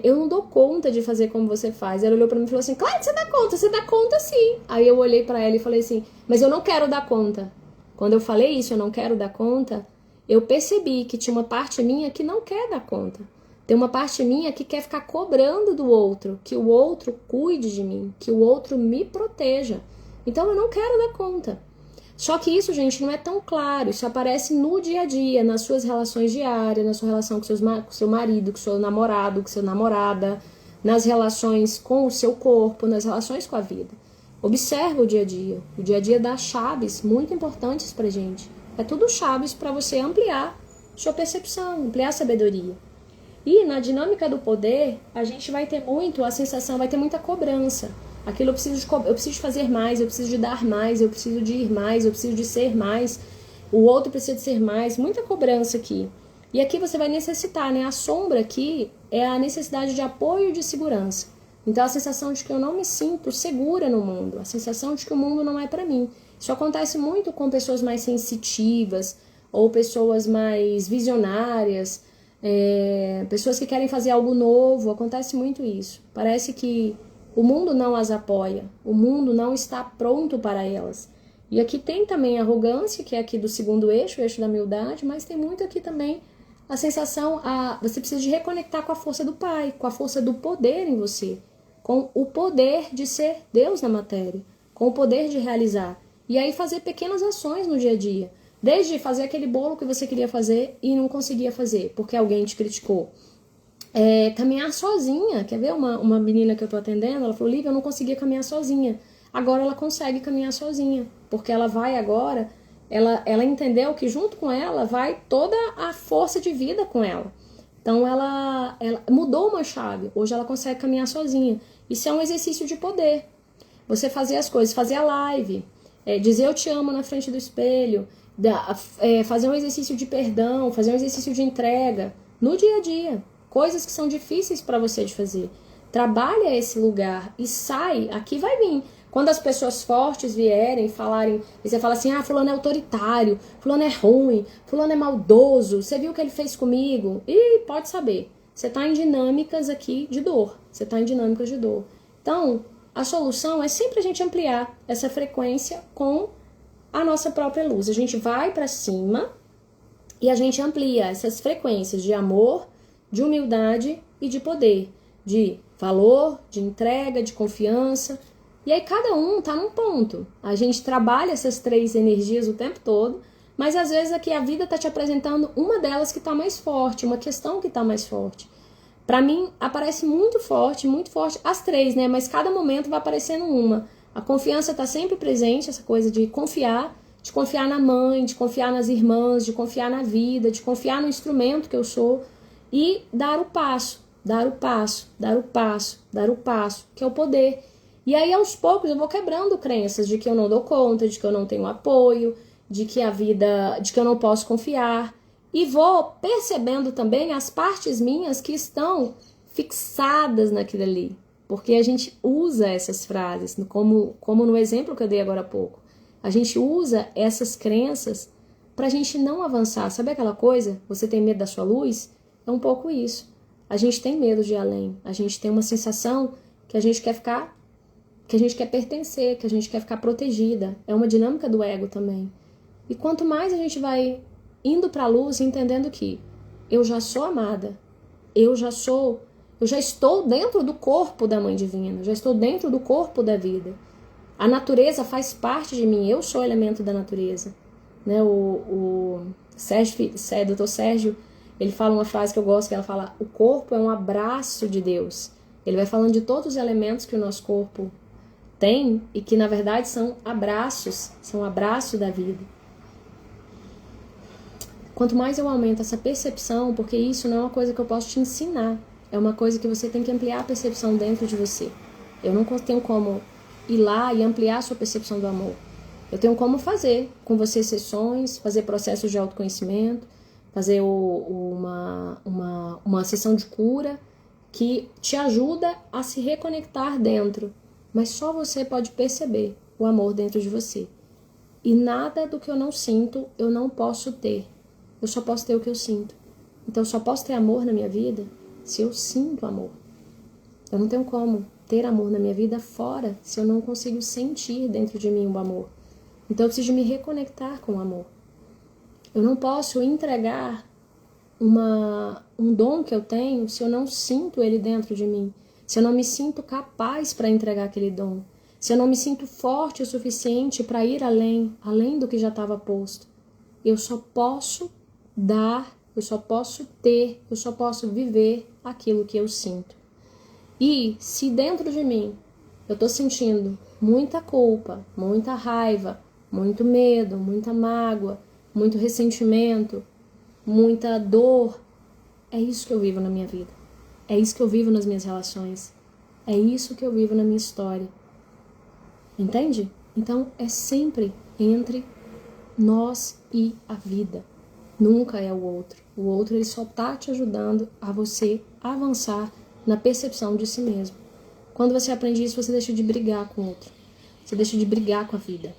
eu não dou conta de fazer como você faz. Ela olhou pra mim e falou assim, claro que você dá conta sim. Aí eu olhei pra ela e falei assim, mas eu não quero dar conta. Quando eu falei isso, eu não quero dar conta, eu percebi que tinha uma parte minha que não quer dar conta. Tem uma parte minha que quer ficar cobrando do outro, que o outro cuide de mim, que o outro me proteja. Então eu não quero dar conta. Só que isso, gente, não é tão claro. Isso aparece no dia a dia, nas suas relações diárias, na sua relação com seu marido, com seu namorado, com sua namorada, nas relações com o seu corpo, nas relações com a vida. Observa o dia a dia. O dia a dia dá chaves muito importantes pra gente. É tudo chaves para você ampliar sua percepção, ampliar a sabedoria. E na dinâmica do poder, a gente vai ter muito a sensação, vai ter muita cobrança. Aquilo eu preciso de fazer mais, eu preciso de dar mais, eu preciso de ir mais, eu preciso de ser mais, o outro precisa de ser mais, muita cobrança aqui. E aqui você vai necessitar, né? A sombra aqui é a necessidade de apoio e de segurança. Então a sensação de que eu não me sinto segura no mundo, a sensação de que o mundo não é para mim. Isso acontece muito com pessoas mais sensitivas ou pessoas mais visionárias, pessoas que querem fazer algo novo, acontece muito isso. Parece que o mundo não as apoia, o mundo não está pronto para elas. E aqui tem também a arrogância, que é aqui do segundo eixo, o eixo da humildade, mas tem muito aqui também a sensação, você precisa de reconectar com a força do Pai, com a força do poder em você, com o poder de ser Deus na matéria, com o poder de realizar. E aí fazer pequenas ações no dia a dia, desde fazer aquele bolo que você queria fazer e não conseguia fazer, porque alguém te criticou. Caminhar sozinha, quer ver uma menina que eu tô atendendo, ela falou, Lívia, eu não conseguia caminhar sozinha, agora ela consegue caminhar sozinha, porque ela vai agora, ela entendeu que junto com ela vai toda a força de vida com ela, então ela mudou uma chave, hoje ela consegue caminhar sozinha, isso é um exercício de poder, você fazer as coisas, fazer a live, dizer eu te amo na frente do espelho, fazer um exercício de perdão, fazer um exercício de entrega, no dia a dia, coisas que são difíceis para você de fazer. Trabalha esse lugar e sai, aqui vai vir. Quando as pessoas fortes vierem falarem, e você fala assim, fulano é autoritário, fulano é ruim, fulano é maldoso, você viu o que ele fez comigo? E pode saber, você está em dinâmicas aqui de dor, você está em dinâmicas de dor. Então, a solução é sempre a gente ampliar essa frequência com a nossa própria luz. A gente vai para cima e a gente amplia essas frequências de amor, de humildade e de poder, de valor, de entrega, de confiança. E aí cada um tá num ponto. A gente trabalha essas 3 energias o tempo todo, mas às vezes aqui a vida tá te apresentando uma delas que tá mais forte, uma questão que tá mais forte. Pra mim, aparece muito forte as 3, né? Mas cada momento vai aparecendo uma. A confiança tá sempre presente, essa coisa de confiar na mãe, de confiar nas irmãs, de confiar na vida, de confiar no instrumento que eu sou. E dar o passo, que é o poder. E aí, aos poucos, eu vou quebrando crenças de que eu não dou conta, de que eu não tenho apoio, de que eu não posso confiar. E vou percebendo também as partes minhas que estão fixadas naquilo ali. Porque a gente usa essas frases, como no exemplo que eu dei agora há pouco. A gente usa essas crenças pra gente não avançar. Sabe aquela coisa? Você tem medo da sua luz? É um pouco isso. A gente tem medo de ir além. A gente tem uma sensação que a gente quer ficar, que a gente quer pertencer, que a gente quer ficar protegida. É uma dinâmica do ego também. E quanto mais a gente vai indo para a luz, entendendo que eu já sou amada, eu já estou dentro do corpo da Mãe Divina, já estou dentro do corpo da vida. A natureza faz parte de mim, eu sou elemento da natureza. Né? O Dr. Sérgio, ele fala uma frase que eu gosto, que ela fala, o corpo é um abraço de Deus. Ele vai falando de todos os elementos que o nosso corpo tem e que, na verdade, são abraços da vida. Quanto mais eu aumento essa percepção, porque isso não é uma coisa que eu posso te ensinar, é uma coisa que você tem que ampliar a percepção dentro de você. Eu não tenho como ir lá e ampliar a sua percepção do amor. Eu tenho como fazer com você sessões, fazer processos de autoconhecimento, fazer uma sessão de cura que te ajuda a se reconectar dentro. Mas só você pode perceber o amor dentro de você. E nada do que eu não sinto, eu não posso ter. eu só posso ter o que eu sinto. Então eu só posso ter amor na minha vida se eu sinto amor. Eu não tenho como ter amor na minha vida fora se eu não consigo sentir dentro de mim o amor. Então eu preciso me reconectar com o amor. Eu não posso entregar um dom que eu tenho se eu não sinto ele dentro de mim. Se eu não me sinto capaz para entregar aquele dom. Se eu não me sinto forte o suficiente para ir além do que já estava posto. Eu só posso dar, eu só posso ter, eu só posso viver aquilo que eu sinto. E se dentro de mim eu estou sentindo muita culpa, muita raiva, muito medo, muita mágoa, muito ressentimento, muita dor, é isso que eu vivo na minha vida. É isso que eu vivo nas minhas relações. É isso que eu vivo na minha história. Entende? Então é sempre entre nós e a vida. Nunca é o outro. O outro ele só está te ajudando a você avançar na percepção de si mesmo. Quando você aprende isso, você deixa de brigar com o outro. Você deixa de brigar com a vida.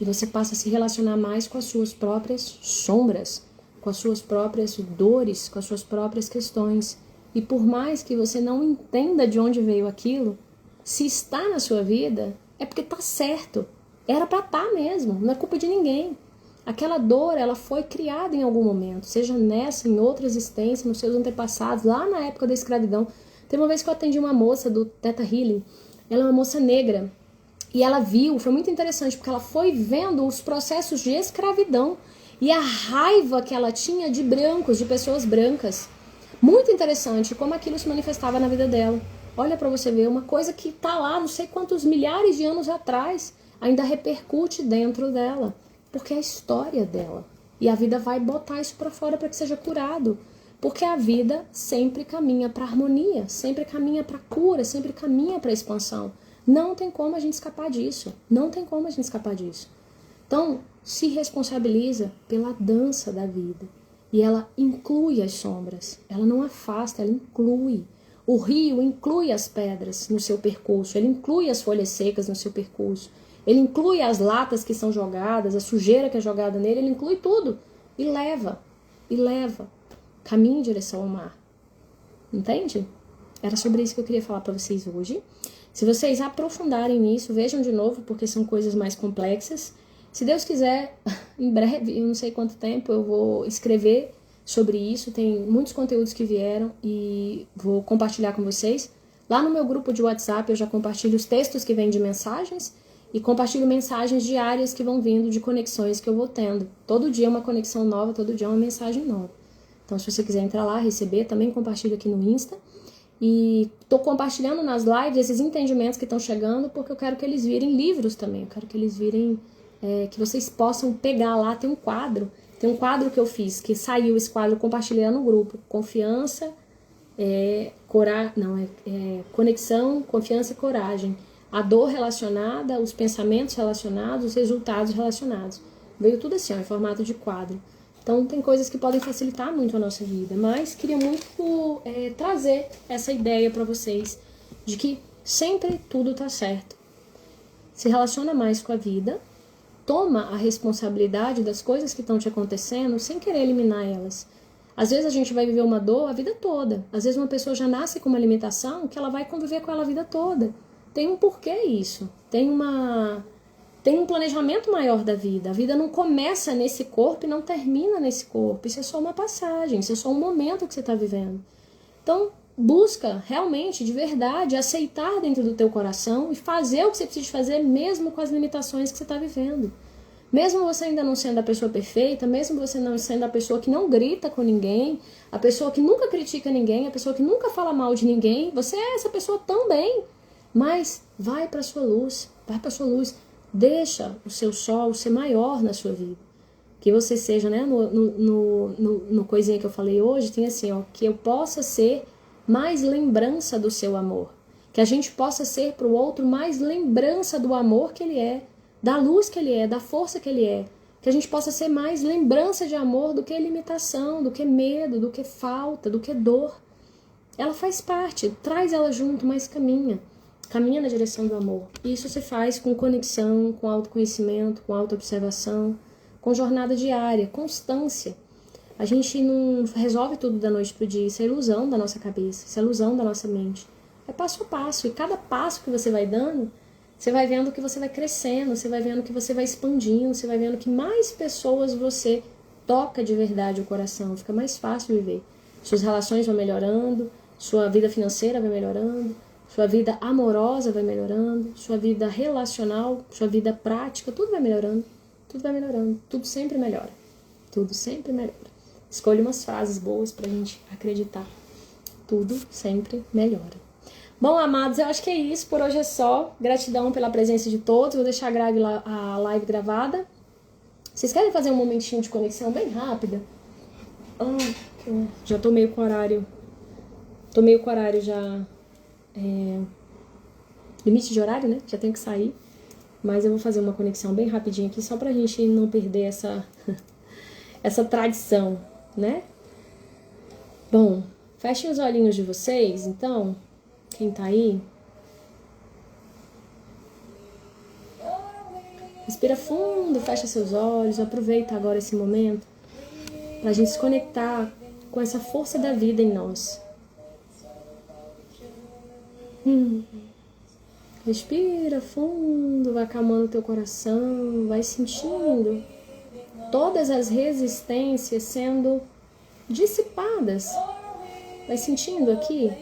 E você passa a se relacionar mais com as suas próprias sombras, com as suas próprias dores, com as suas próprias questões. E por mais que você não entenda de onde veio aquilo, se está na sua vida, é porque está certo. Era para estar mesmo, não é culpa de ninguém. Aquela dor, ela foi criada em algum momento, seja nessa, em outra existência, nos seus antepassados, lá na época da escravidão. Teve uma vez que eu atendi uma moça do Theta Healing, ela é uma moça negra, e ela viu, foi muito interessante, porque ela foi vendo os processos de escravidão e a raiva que ela tinha de brancos, de pessoas brancas. Muito interessante como aquilo se manifestava na vida dela. Olha para você ver, uma coisa que tá lá, não sei quantos milhares de anos atrás, ainda repercute dentro dela, porque é a história dela. E a vida vai botar isso para fora para que seja curado. Porque a vida sempre caminha para harmonia, sempre caminha para cura, sempre caminha para expansão. Não tem como a gente escapar disso. Não tem como a gente escapar disso. Então, se responsabiliza pela dança da vida. E ela inclui as sombras. Ela não afasta, ela inclui. O rio inclui as pedras no seu percurso. Ele inclui as folhas secas no seu percurso. Ele inclui as latas que são jogadas, a sujeira que é jogada nele. Ele inclui tudo. E leva. E leva. Caminhe em direção ao mar. Entende? Era sobre isso que eu queria falar para vocês hoje. Se vocês aprofundarem nisso, vejam de novo, porque são coisas mais complexas. Se Deus quiser, em breve, eu não sei quanto tempo, eu vou escrever sobre isso. Tem muitos conteúdos que vieram e vou compartilhar com vocês. Lá no meu grupo de WhatsApp eu já compartilho os textos que vêm de mensagens e compartilho mensagens diárias que vão vindo de conexões que eu vou tendo. Todo dia é uma conexão nova, todo dia é uma mensagem nova. Então, se você quiser entrar lá, receber, também compartilho aqui no Insta. E estou compartilhando nas lives esses entendimentos que estão chegando, porque eu quero que eles virem livros também. Eu quero que eles virem, que vocês possam pegar lá. Tem um quadro que eu fiz, que saiu esse quadro, eu compartilhei lá no grupo. Confiança, conexão, confiança e coragem. A dor relacionada, os pensamentos relacionados, os resultados relacionados. Veio tudo assim, em formato de quadro. Então, tem coisas que podem facilitar muito a nossa vida, mas queria muito trazer essa ideia para vocês de que sempre tudo tá certo. Se relaciona mais com a vida, toma a responsabilidade das coisas que estão te acontecendo sem querer eliminar elas. Às vezes a gente vai viver uma dor a vida toda. Às vezes uma pessoa já nasce com uma limitação que ela vai conviver com ela a vida toda. Tem um porquê isso. Tem um planejamento maior da vida. A vida não começa nesse corpo e não termina nesse corpo. Isso é só uma passagem, isso é só um momento que você está vivendo. Então, busca realmente, de verdade, aceitar dentro do teu coração e fazer o que você precisa fazer mesmo com as limitações que você está vivendo. Mesmo você ainda não sendo a pessoa perfeita, mesmo você não sendo a pessoa que não grita com ninguém, a pessoa que nunca critica ninguém, a pessoa que nunca fala mal de ninguém, você é essa pessoa também. Mas vai para sua luz, vai para sua luz. Deixa o seu sol ser maior na sua vida. Que você seja, né, no coisinha que eu falei hoje, tem assim, ó, que eu possa ser mais lembrança do seu amor. Que a gente possa ser para o outro mais lembrança do amor que ele é, da luz que ele é, da força que ele é. Que a gente possa ser mais lembrança de amor do que limitação, do que medo, do que falta, do que dor. Ela faz parte, traz ela junto, mas caminha. Caminha na direção do amor. E isso se faz com conexão, com autoconhecimento, com autoobservação, com jornada diária, constância. A gente não resolve tudo da noite pro dia, isso é ilusão da nossa cabeça, isso é ilusão da nossa mente. É passo a passo, e cada passo que você vai dando, você vai vendo que você vai crescendo, você vai vendo que você vai expandindo, você vai vendo que mais pessoas você toca de verdade o coração, fica mais fácil viver. Suas relações vão melhorando, sua vida financeira vai melhorando, sua vida amorosa vai melhorando, sua vida relacional, sua vida prática, tudo vai melhorando, tudo sempre melhora, tudo sempre melhora. Escolha umas frases boas pra gente acreditar, tudo sempre melhora. Bom, amados, eu acho que é isso, por hoje é só. Gratidão pela presença de todos, vou deixar a live gravada. Vocês querem fazer um momentinho de conexão bem rápida? Já tô meio com horário. Tô meio com horário já. Limite de horário, né? Já tenho que sair. Mas eu vou fazer uma conexão bem rapidinho aqui, só pra gente não perder essa tradição, né? Bom, fechem os olhinhos de vocês, então. Quem tá aí? Respira fundo, fecha seus olhos, aproveita agora esse momento pra gente se conectar com essa força da vida em nós. Respira fundo, vai acalmando o teu coração, vai sentindo todas as resistências sendo dissipadas. Vai sentindo aqui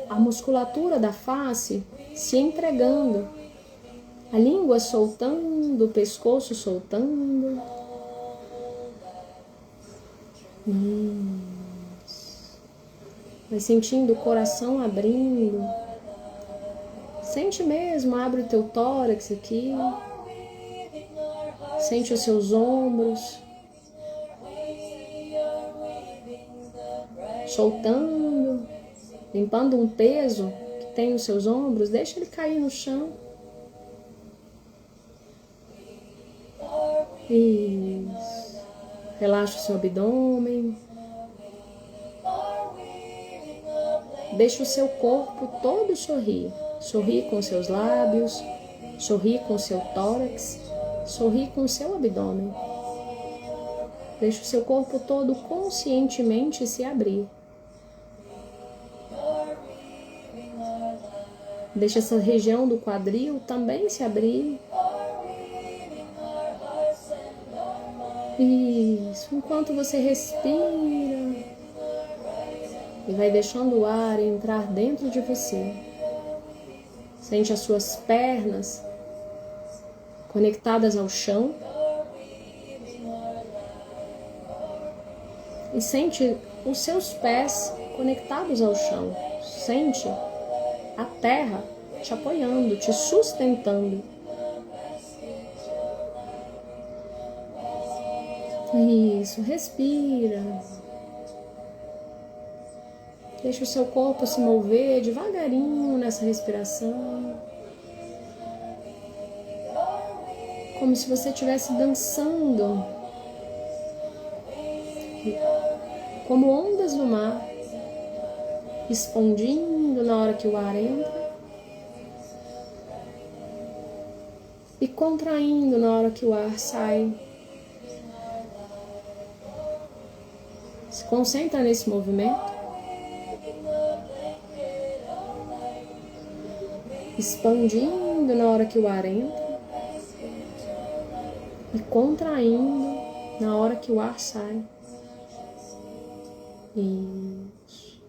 a musculatura da face se entregando, a língua soltando, o pescoço soltando. Vai sentindo o coração abrindo. Sente mesmo, abre o teu tórax aqui. Sente os seus ombros. Soltando, limpando um peso que tem nos seus ombros, deixa ele cair no chão. Isso. Relaxa o seu abdômen. Deixa o seu corpo todo sorrir. Sorri com seus lábios, sorri com seu tórax, sorri com seu abdômen. Deixa o seu corpo todo conscientemente se abrir. Deixa essa região do quadril também se abrir. Isso. Enquanto você respira e vai deixando o ar entrar dentro de você. Sente as suas pernas conectadas ao chão. E sente os seus pés conectados ao chão. Sente a terra te apoiando, te sustentando. Isso, respira. Deixa o seu corpo se mover devagarinho nessa respiração. Como se você estivesse dançando. Como ondas do mar, expandindo na hora que o ar entra e contraindo na hora que o ar sai. Se concentra nesse movimento. Expandindo na hora que o ar entra e contraindo na hora que o ar sai. Isso.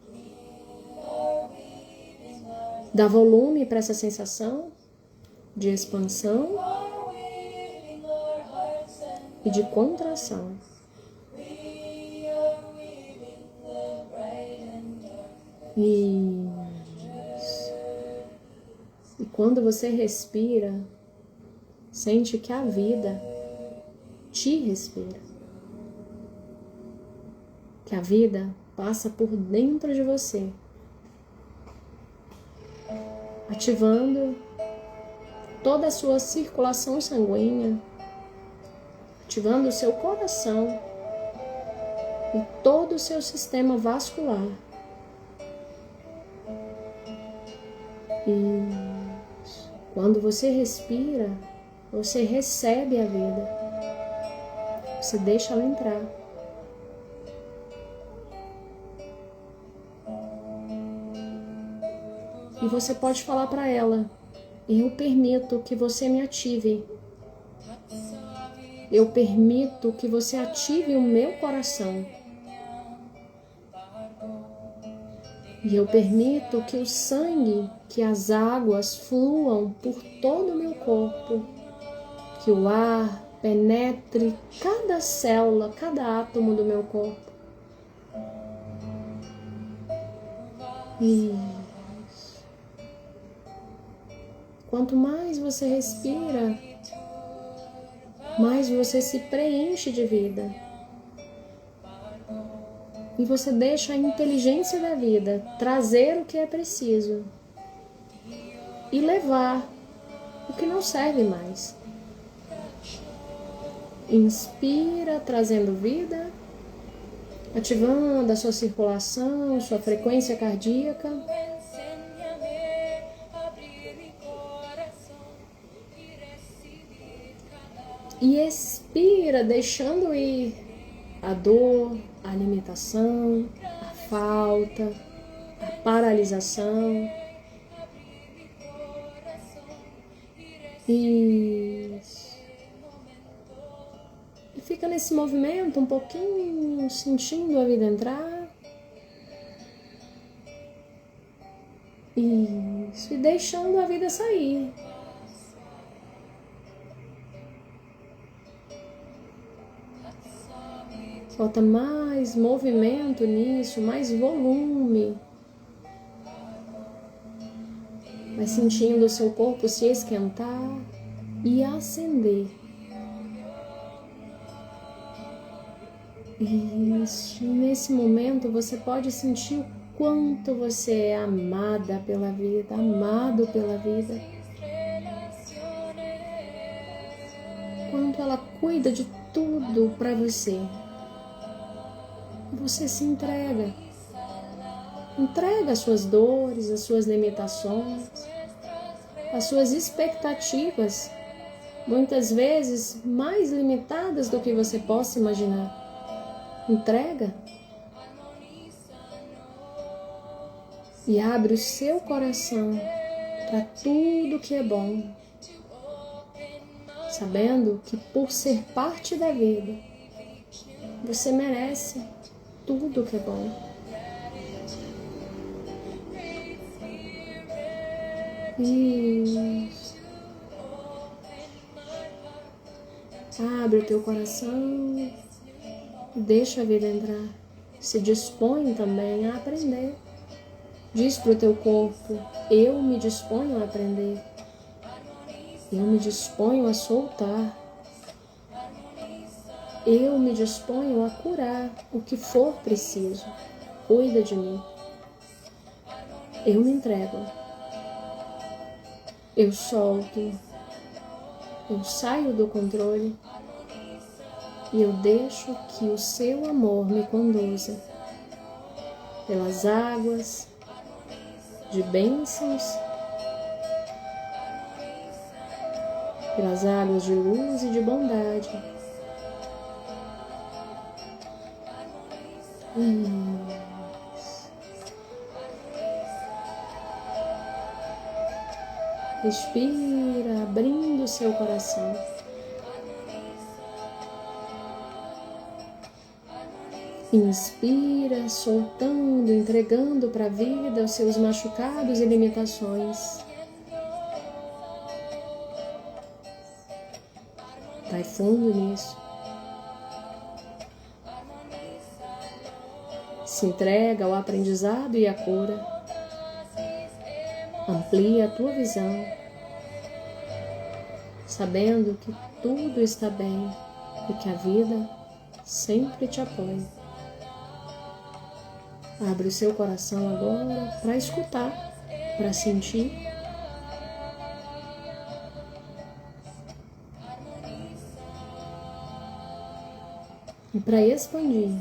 Dá volume para essa sensação de expansão e de contração. Isso. E quando você respira, sente que a vida te respira. Que a vida passa por dentro de você, ativando toda a sua circulação sanguínea, ativando o seu coração e todo o seu sistema vascular. Isso. Quando você respira, você recebe a vida. Você deixa ela entrar. você pode falar para ela: eu permito que você me ative. Eu permito que você ative o meu coração. E eu permito que o sangue, que as águas fluam por todo o meu corpo, que o ar penetre cada célula, cada átomo do meu corpo. Isso. Quanto mais você respira, mais você se preenche de vida. E você deixa a inteligência da vida trazer o que é preciso e levar o que não serve mais. Inspira, trazendo vida, ativando a sua circulação, sua frequência cardíaca. E expira, deixando ir a dor, a limitação, a falta, a paralisação. Isso. E fica nesse movimento um pouquinho, sentindo a vida entrar. Isso. E deixando a vida sair. Falta mais movimento nisso, mais volume. Vai sentindo o seu corpo se esquentar e acender. Isso. Nesse momento você pode sentir o quanto você é amada pela vida, amado pela vida. Quanto ela cuida de tudo para você. Você se entrega. Entrega as suas dores, as suas limitações, as suas expectativas, muitas vezes mais limitadas do que você possa imaginar. Entrega. E abre o seu coração para tudo que é bom, sabendo que por ser parte da vida, você merece tudo que é bom. Isso. Abre o teu coração, deixa a vida entrar. Se dispõe também a aprender. Diz para o teu corpo: eu me disponho a aprender. Eu me disponho a soltar. Eu me disponho a curar o que for preciso. Cuida de mim. Eu me entrego. Eu solto. Eu saio do controle. E eu deixo que o seu amor me conduza pelas águas de bênçãos, pelas águas de luz e de bondade. Respira, abrindo o seu coração. Inspira, soltando, entregando para a vida os seus machucados e limitações. Vai fundo nisso. Se entrega ao aprendizado e à cura. Amplia a tua visão, sabendo que tudo está bem e que a vida sempre te apoia. Abre o seu coração agora para escutar, para sentir. E para expandir.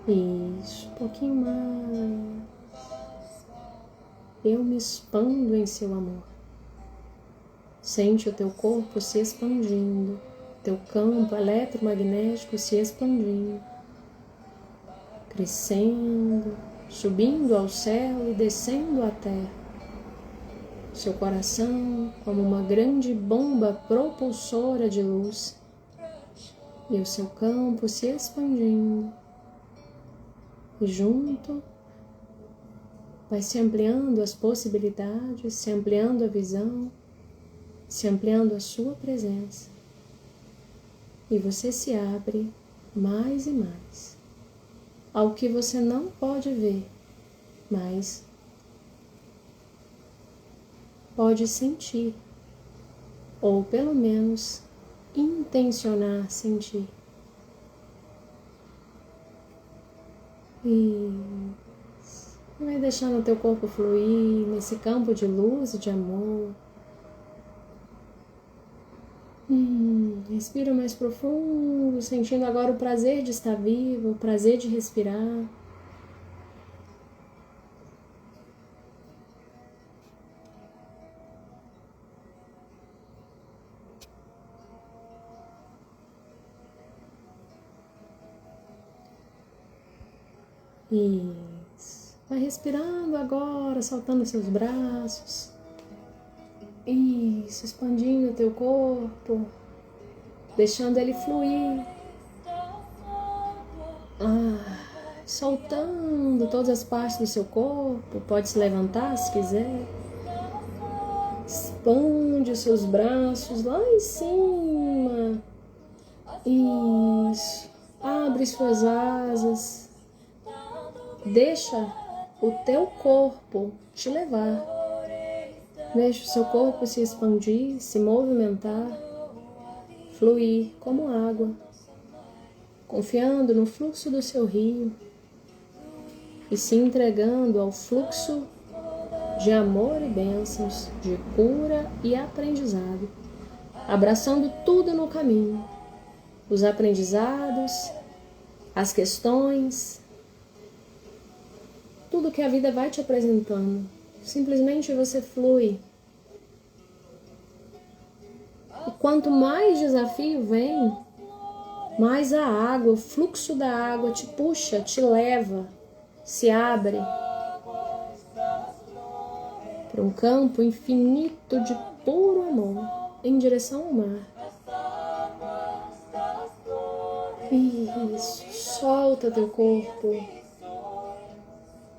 Isso, um pouquinho mais. Eu me expando em seu amor. Sente o teu corpo se expandindo, teu campo eletromagnético se expandindo. descendo, subindo ao céu e descendo à terra. Seu coração como uma grande bomba propulsora de luz e o seu campo se expandindo. E junto vai se ampliando as possibilidades, se ampliando a visão, se ampliando a sua presença. E você se abre mais e mais ao que você não pode ver, mas pode sentir, ou pelo menos intencionar sentir. E vai deixando o teu corpo fluir nesse campo de luz e de amor. Respira mais profundo, sentindo agora o prazer de estar vivo, o prazer de respirar. Isso. Vai respirando agora, soltando seus braços. Isso, expandindo o teu corpo, deixando ele fluir. Soltando todas as partes do seu corpo. Pode se levantar se quiser. Expande os seus braços lá em cima. Isso. Abre suas asas. Deixa o teu corpo te levar. Deixa o seu corpo se expandir, se movimentar, fluir como água, confiando no fluxo do seu rio e se entregando ao fluxo de amor e bênçãos, de cura e aprendizado, abraçando tudo no caminho, os aprendizados, as questões, tudo que a vida vai te apresentando. Simplesmente você flui. E quanto mais desafio vem, mais a água, o fluxo da água te puxa, te leva, se abre para um campo infinito de puro amor em direção ao mar. Isso, solta teu corpo.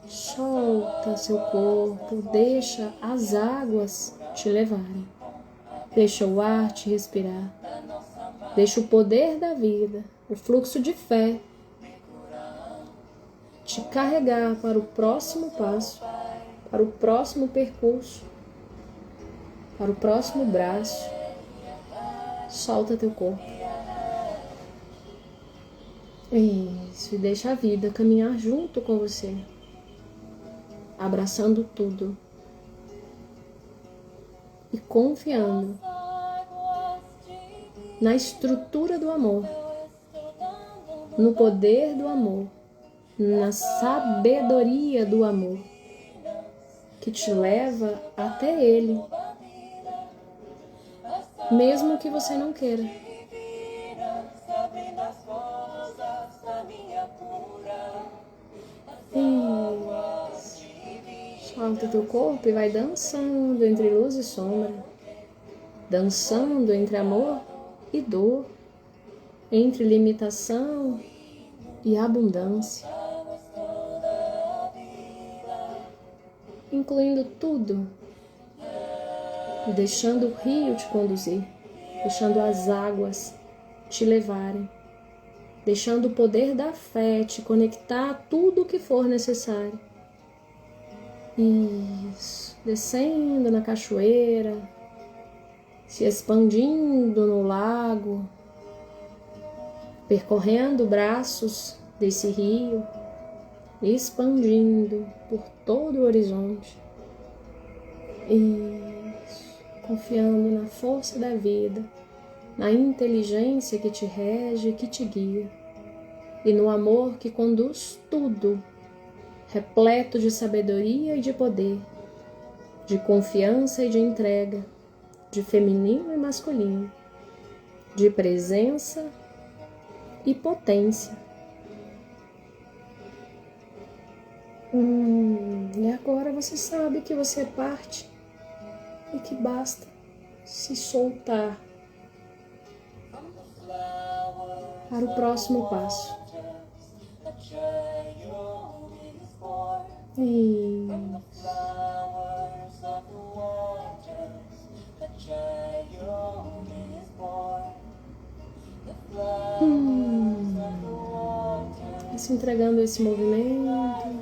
Solta seu corpo, deixa as águas te levarem. Deixa o ar te respirar. Deixa o poder da vida, o fluxo de fé, te carregar para o próximo passo, para o próximo percurso, para o próximo braço. Solta teu corpo. Isso, e deixa a vida caminhar junto com você. Abraçando tudo e confiando na estrutura do amor, no poder do amor, na sabedoria do amor que te leva até Ele, mesmo que você não queira. Solta teu corpo e vai dançando entre luz e sombra, dançando entre amor e dor, entre limitação e abundância, incluindo tudo, e deixando o rio te conduzir, deixando as águas te levarem, deixando o poder da fé te conectar a tudo o que for necessário. Isso, descendo na cachoeira, se expandindo no lago, percorrendo braços desse rio, expandindo por todo o horizonte. Isso, confiando na força da vida, na inteligência que te rege, que te guia, e no amor que conduz tudo, repleto de sabedoria e de poder, de confiança e de entrega, de feminino e masculino, de presença e potência. E agora você sabe que você é parte e que basta se soltar para o próximo passo. Isso. Se entregando a esse movimento.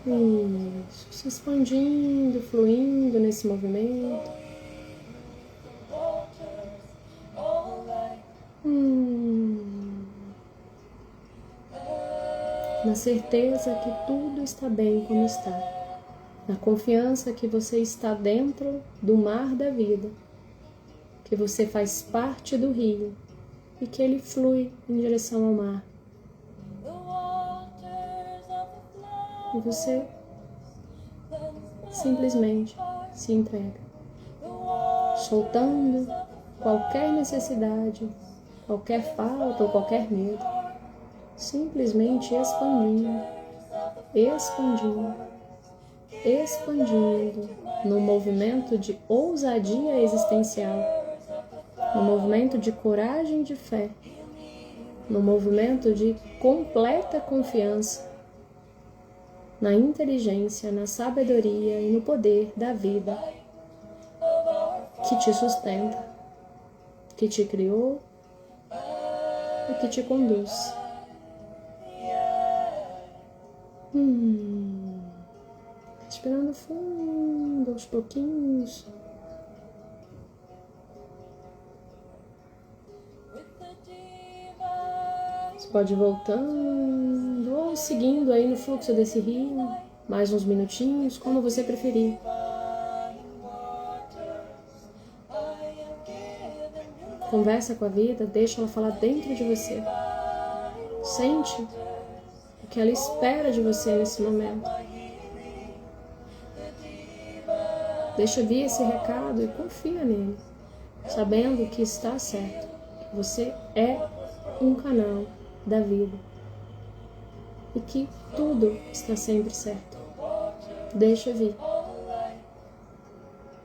Isso, se expandindo, fluindo nesse movimento. Na certeza que tudo está bem como está. Na confiança que você está dentro do mar da vida. Que você faz parte do rio e que ele flui em direção ao mar. E você simplesmente se entrega, soltando qualquer necessidade, qualquer falta ou qualquer medo, simplesmente expandindo, expandindo, expandindo num movimento de ousadia existencial, num movimento de coragem e de fé, num movimento de completa confiança na inteligência, na sabedoria e no poder da vida que te sustenta, que te criou e que te conduz. Respirando fundo, aos pouquinhos. Você pode ir voltando ou seguindo aí no fluxo desse rio, mais uns minutinhos, como você preferir. Conversa com a vida, deixa ela falar dentro de você. Sente o que ela espera de você nesse momento. Deixa vir esse recado e confia nele, sabendo que está certo, que você é um canal da vida e que tudo está sempre certo. Deixa vir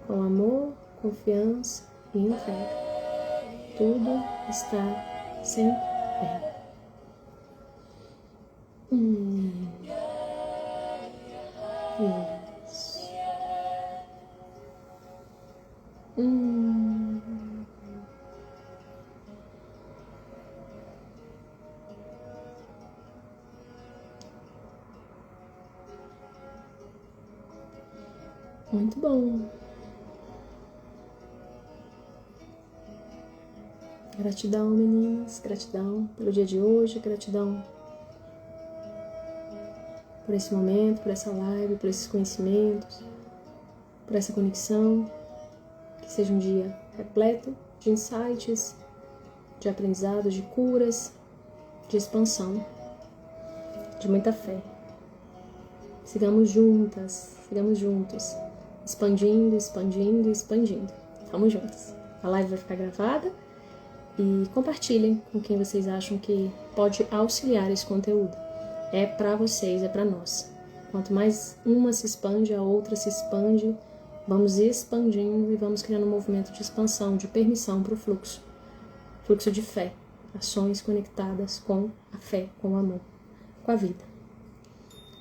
com amor, confiança e entrega. Tudo está sempre bem. Isso. Muito bom. Gratidão, meninas. Gratidão pelo dia de hoje. Gratidão por esse momento, por essa live, por esses conhecimentos, por essa conexão. Que seja um dia repleto de insights, de aprendizados, de curas, de expansão, de muita fé. Sigamos juntas, sigamos juntos, expandindo, expandindo, expandindo. Vamos juntos. A live vai ficar gravada e compartilhem com quem vocês acham que pode auxiliar esse conteúdo. É para vocês, é para nós. Quanto mais uma se expande, a outra se expande, vamos expandindo e vamos criando um movimento de expansão, de permissão para o fluxo. Fluxo de fé, ações conectadas com a fé, com o amor, com a vida.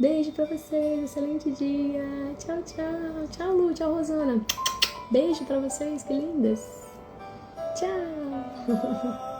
Beijo pra vocês, excelente dia. Tchau, tchau. Tchau, Lu, tchau, Rosana. Beijo pra vocês, que lindas. Tchau.